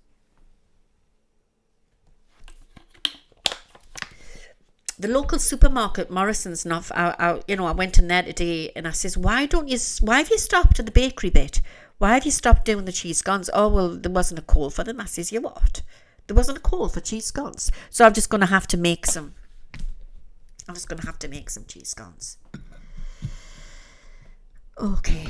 The local supermarket, Morrison's, I went in there today and I says, why have you stopped at the bakery bit? Why have you stopped doing the cheese scones? Oh, well, there wasn't a call for them. I says, you what? There wasn't a call for cheese scones. So I'm just going to have to make some. I'm just going to have to make some cheese scones. Okay.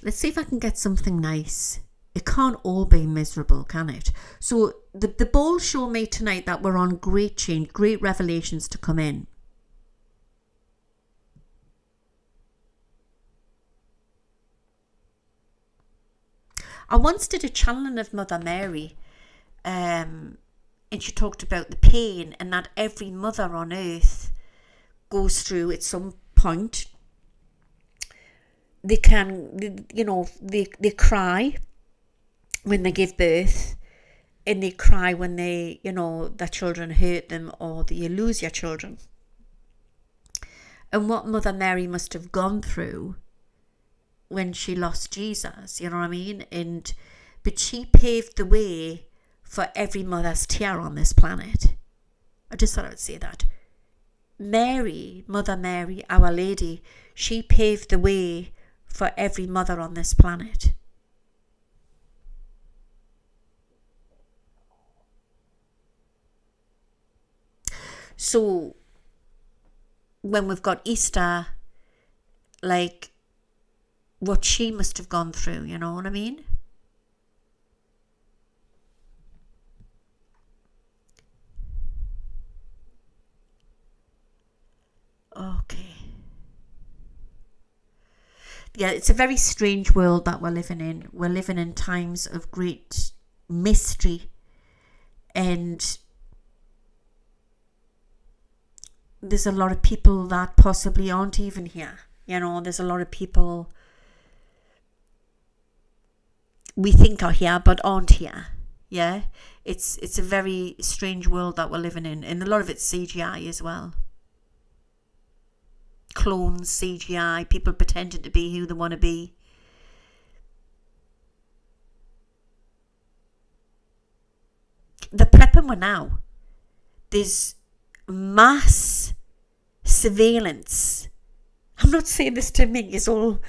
Let's see if I can get something nice. It can't all be miserable, can it? So the ball show me tonight that we're on great change, great revelations to come in. I once did a channeling of Mother Mary, and she talked about the pain and that every mother on earth goes through at some point. They can, they cry when they give birth, and they cry when their children hurt them or you lose your children. And what Mother Mary must have gone through when she lost Jesus, you know what I mean? But she paved the way for every mother's tear on this planet. I just thought I would say that. Mary, Mother Mary, Our Lady, she paved the way for every mother on this planet. So when we've got Easter, like what she must have gone through, you know what I mean? Okay. Yeah, it's a very strange world that we're living in. We're living in times of great mystery, and there's a lot of people that possibly aren't even here. There's a lot of people we think are here but aren't here. Yeah, it's a very strange world that we're living in, and a lot of it's CGI as well. Clones, CGI, people pretending to be who they want to be. They're prepping one now. There's mass surveillance. I'm not saying this to make us all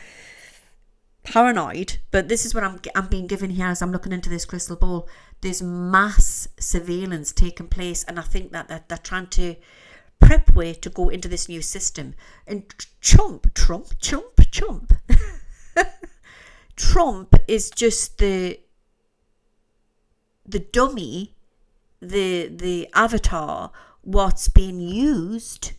paranoid, but this is what I'm being given here as I'm looking into this crystal ball. There's mass surveillance taking place, and I think that they're trying to prep way to go into this new system. And Trump Trump is just the dummy, the avatar, what's being used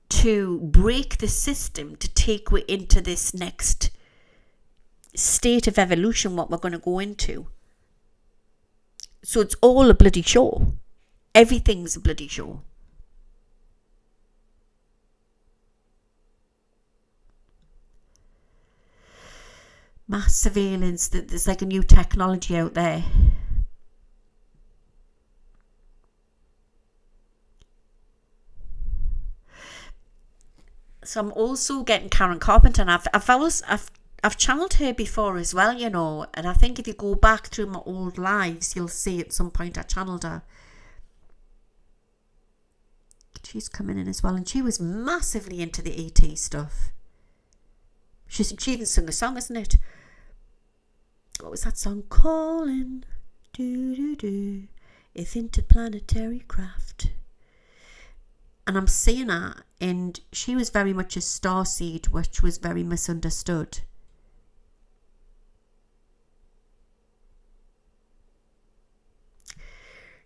to break the system, to take we into this next state of evolution, what we're going to go into. So it's all a bloody show. Everything's a bloody show. Mass surveillance, there's like a new technology out there. So I'm also getting Karen Carpenter, and I've channeled her before as well, you know. And I think if you go back through my old lives, you'll see at some point I channeled her. She's coming in as well, and she was massively into the ET stuff. She even sung a song, isn't it? What was that song? Calling, do, if interplanetary craft. And I'm seeing her, and she was very much a starseed, which was very misunderstood.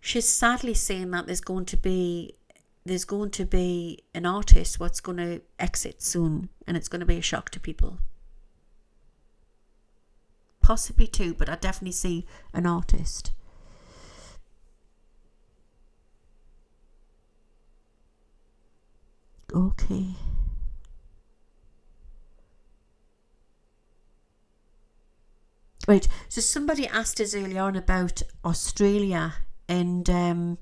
She's sadly saying that there's going to be an artist what's going to exit soon, and it's going to be a shock to people. Possibly two, but I definitely see an artist. Okay. Right, so somebody asked us earlier on about Australia, and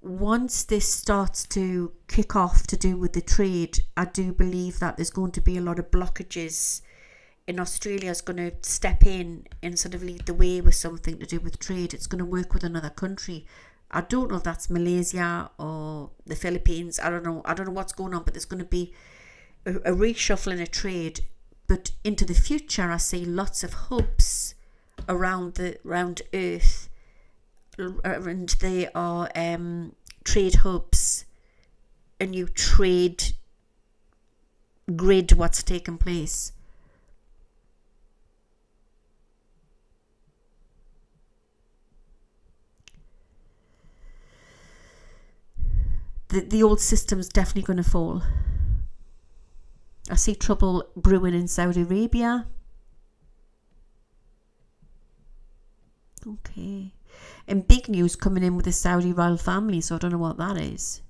once this starts to kick off to do with the trade, I do believe that there's going to be a lot of blockages, and Australia is going to step in and sort of lead the way with something to do with trade. It's going to work with another country. I don't know if that's Malaysia or the Philippines. I don't know what's going on, but there's going to be a reshuffling of trade. But into the future, I see lots of hubs around Earth, and they are trade hubs, a new trade grid. What's taken place? The old system's definitely going to fall. I see trouble brewing in Saudi Arabia. Okay. And big news coming in with the Saudi royal family, so I don't know what that is.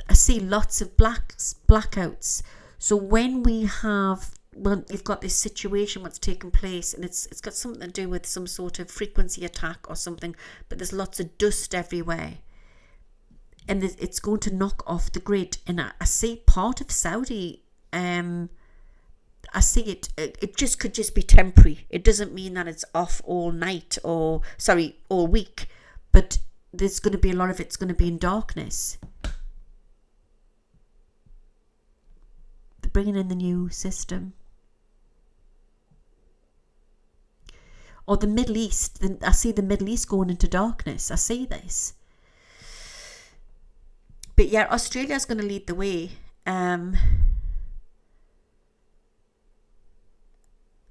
I see lots of blackouts. So when you've got this situation what's taken place, and it's got something to do with some sort of frequency attack or something, but there's lots of dust everywhere, and it's going to knock off the grid. And I see part of Saudi, I see it just could just be temporary. It doesn't mean that it's off all night all week, but there's going to be a lot of it's going to be in darkness. They're bringing in the new system. Or the Middle East, I see the Middle East going into darkness. I see this. But yeah, Australia's going to lead the way. And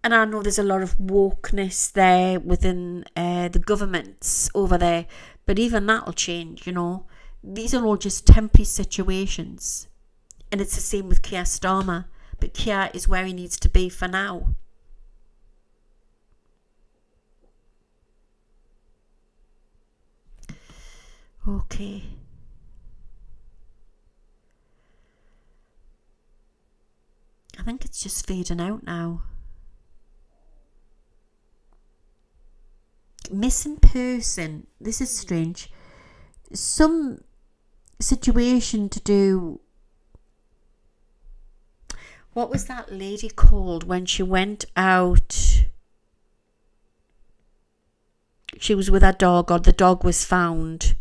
I know there's a lot of wokeness there within the governments over there. But even that'll change, you know. These are all just temporary situations. And it's the same with Keir Starmer. But Keir is where he needs to be for now. Okay. I think it's just fading out now. Missing person. This is strange. Some situation to do. What was that lady called when she went out? She was with her dog, or the dog was found.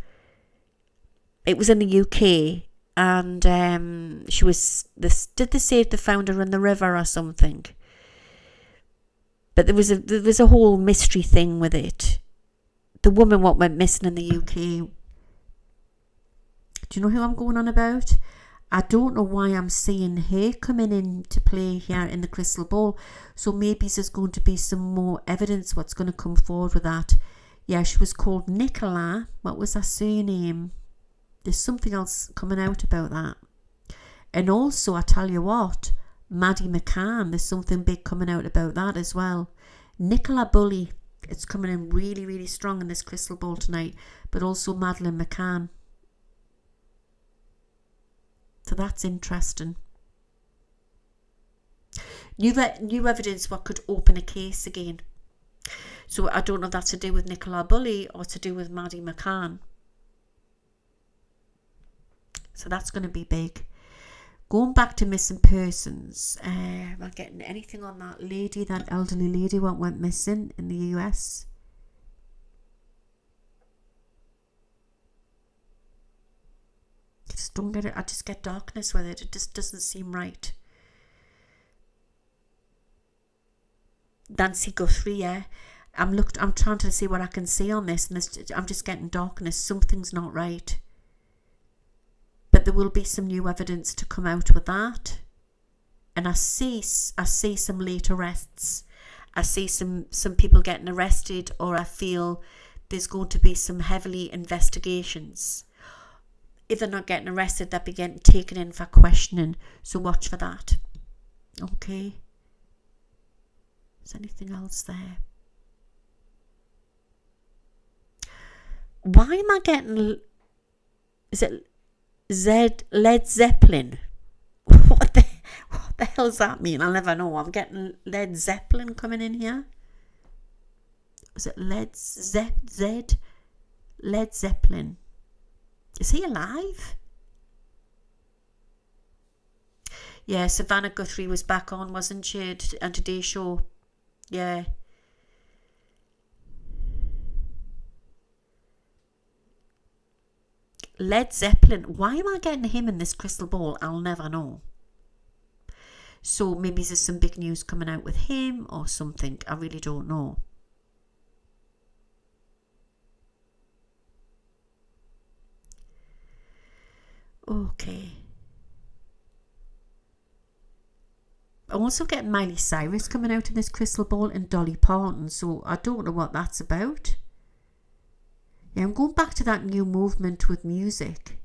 It was in the UK, and she was this. Did they say they found her in the river or something? But there was a whole mystery thing with it. The woman what went missing in the UK. Do you know who I'm going on about? I don't know why I'm seeing her coming into play here in the crystal ball. So maybe there's going to be some more evidence what's going to come forward with that. Yeah, she was called Nicola. What was her surname? There's something else coming out about that. And also, I tell you what, Maddie McCann, there's something big coming out about that as well. Nicola Bulley, it's coming in really, really strong in this crystal ball tonight. But also Madeleine McCann. So that's interesting. New evidence what could open a case again. So I don't know if that's to do with Nicola Bulley or to do with Maddie McCann. So that's going to be big. Going back to missing persons, am I getting anything on that lady, that elderly lady what went missing in the US? I just don't get it. I just get darkness with it. It just doesn't seem right. Nancy Guthrie, yeah. I'm trying to see what I can see on this, and I'm just getting darkness. Something's not right. But there will be some new evidence to come out with that. And I see some late arrests. I see some people getting arrested, or I feel there's going to be some heavily investigations. If they're not getting arrested, they'll be getting taken in for questioning. So watch for that. Okay. Is there anything else there? Why am I getting... Is it Led Zeppelin? What the hell does that mean? I'll never know. I'm getting Led Zeppelin coming in here. Is it Led Zeppelin? Is he alive? Yeah, Savannah Guthrie was back on, wasn't she? On Today's Show. Yeah. Led Zeppelin. Why am I getting him in this crystal ball? I'll never know. So maybe there's some big news coming out with him or something. I really don't know. Okay. I'm also getting Miley Cyrus coming out in this crystal ball and Dolly Parton. So I don't know what that's about. Yeah, I'm going back to that new movement with music.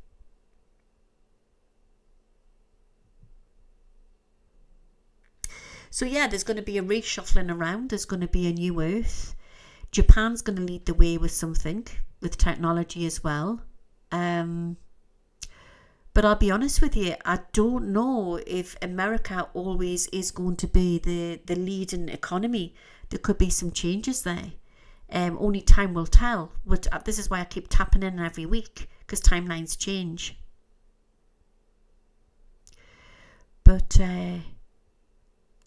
So yeah, there's going to be a reshuffling around. There's going to be a new earth. Japan's going to lead the way with something, with technology as well. But I'll be honest with you, I don't know if America always is going to be the leading economy. There could be some changes there. Only time will tell. But this is why I keep tapping in every week, because timelines change. But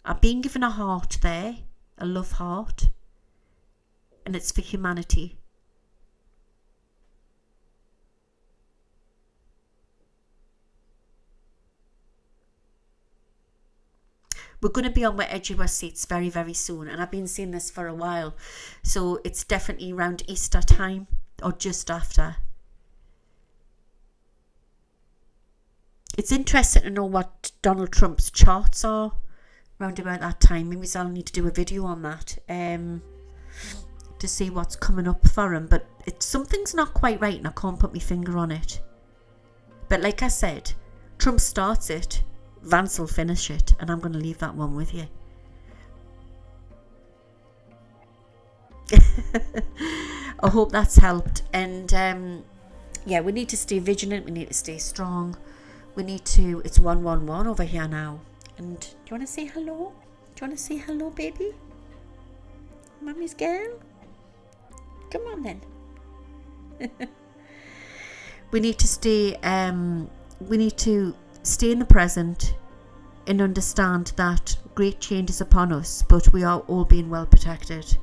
I've been given a heart there, a love heart, and it's for humanity. We're going to be on the edge of our seats very, very soon. And I've been seeing this for a while. So it's definitely around Easter time or just after. It's interesting to know what Donald Trump's charts are around about that time. Maybe I'll need to do a video on that to see what's coming up for him. But something's not quite right and I can't put my finger on it. But like I said, Trump starts it. Vance will finish it, and I'm going to leave that one with you. I hope that's helped. And yeah, we need to stay vigilant. We need to stay strong. We need to. It's 111 over here now. And do you want to say hello? Do you want to say hello, baby? Mummy's girl? Come on then. We need to stay. We need to stay in the present and understand that great change is upon us, but we are all being well protected.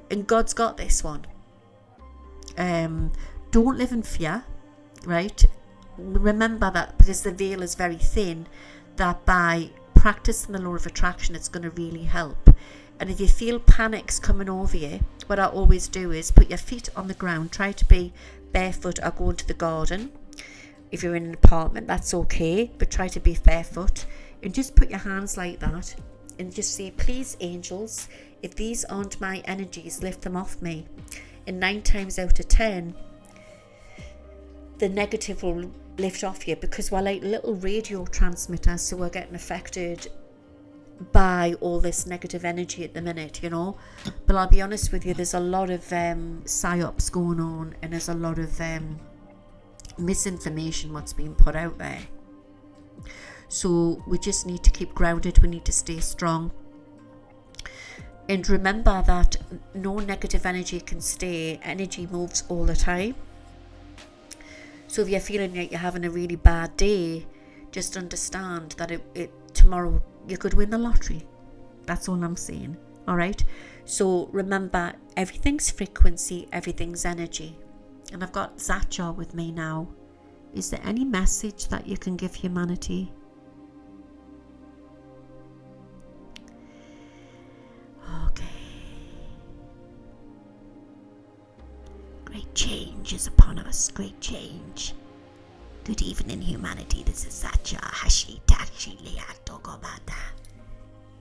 And God's got this one. Don't live in fear, right? Remember that because the veil is very thin, that by practicing the law of attraction, it's going to really help. And if you feel panic's coming over you, what I always do is put your feet on the ground, try to be barefoot or go into the garden. If you're in an apartment, that's okay, but try to be barefoot and just put your hands like that and just say, please, angels, if these aren't my energies, lift them off me. And 9 times out of 10, the negative will lift off you, because we're like little radio transmitters, so we're getting affected by all this negative energy at the minute, you know. But I'll be honest with you, there's a lot of psyops going on, and there's a lot of misinformation what's being put out there. So we just need to keep grounded. We need to stay strong and remember that no negative energy can stay. Energy moves all the time. So if you're feeling like you're having a really bad day, just understand that tomorrow you could win the lottery. That's all I'm saying. All right. So remember, everything's frequency, everything's energy. And I've got Zatchar with me now. Is there any message that you can give humanity? Okay. Great change is upon us. Great change. Good evening, humanity. This is Zatchar Hashi Tashi Liato Gobata.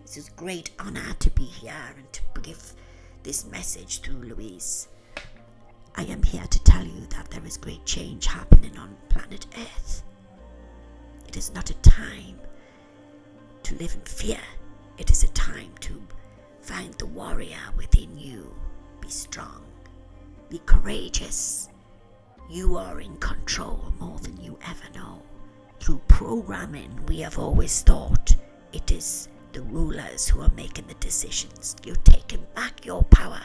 It's a great honor to be here and to give this message through Louise. I am here to tell you that there is great change happening on planet Earth. It is not a time to live in fear. It is a time to find the warrior within you. Be strong. Be courageous. You are in control more than you ever know. Through programming, we have always thought it is the rulers who are making the decisions. You're taking back your power.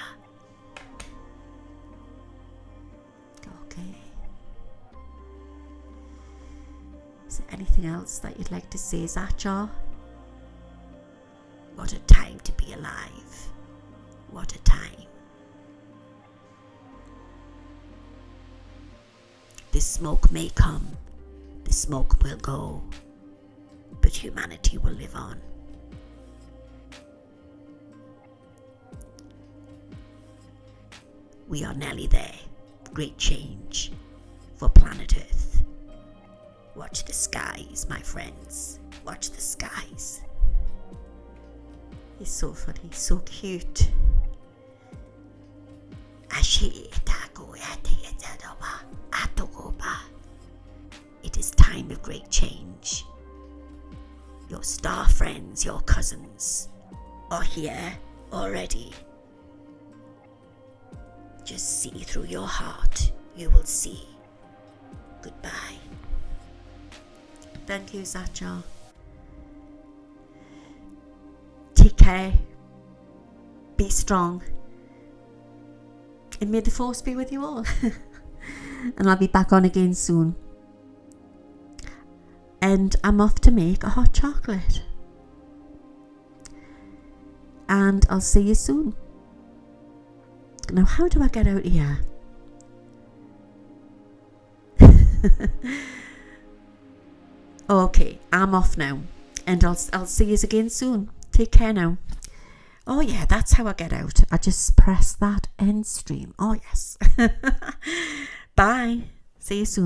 Okay. Is there anything else that you'd like to say, Zatchar? What a time to be alive. What a time. The smoke may come, the smoke will go, but humanity will live on. We are nearly there. Great change for planet Earth. Watch the skies, my friends. Watch the skies. He's so funny, so cute. It is time of great change. Your star friends, your cousins, are here already. Just see through your heart. You will see. Goodbye. Thank you, Zatchar. Take care. Be strong. And may the force be with you all. And I'll be back on again soon. And I'm off to make a hot chocolate. And I'll see you soon. Now, how do I get out of here? Okay, I'm off now. And I'll see you again soon. Take care now. Oh yeah, that's how I get out. I just press that end stream. Oh yes. Bye. See you soon.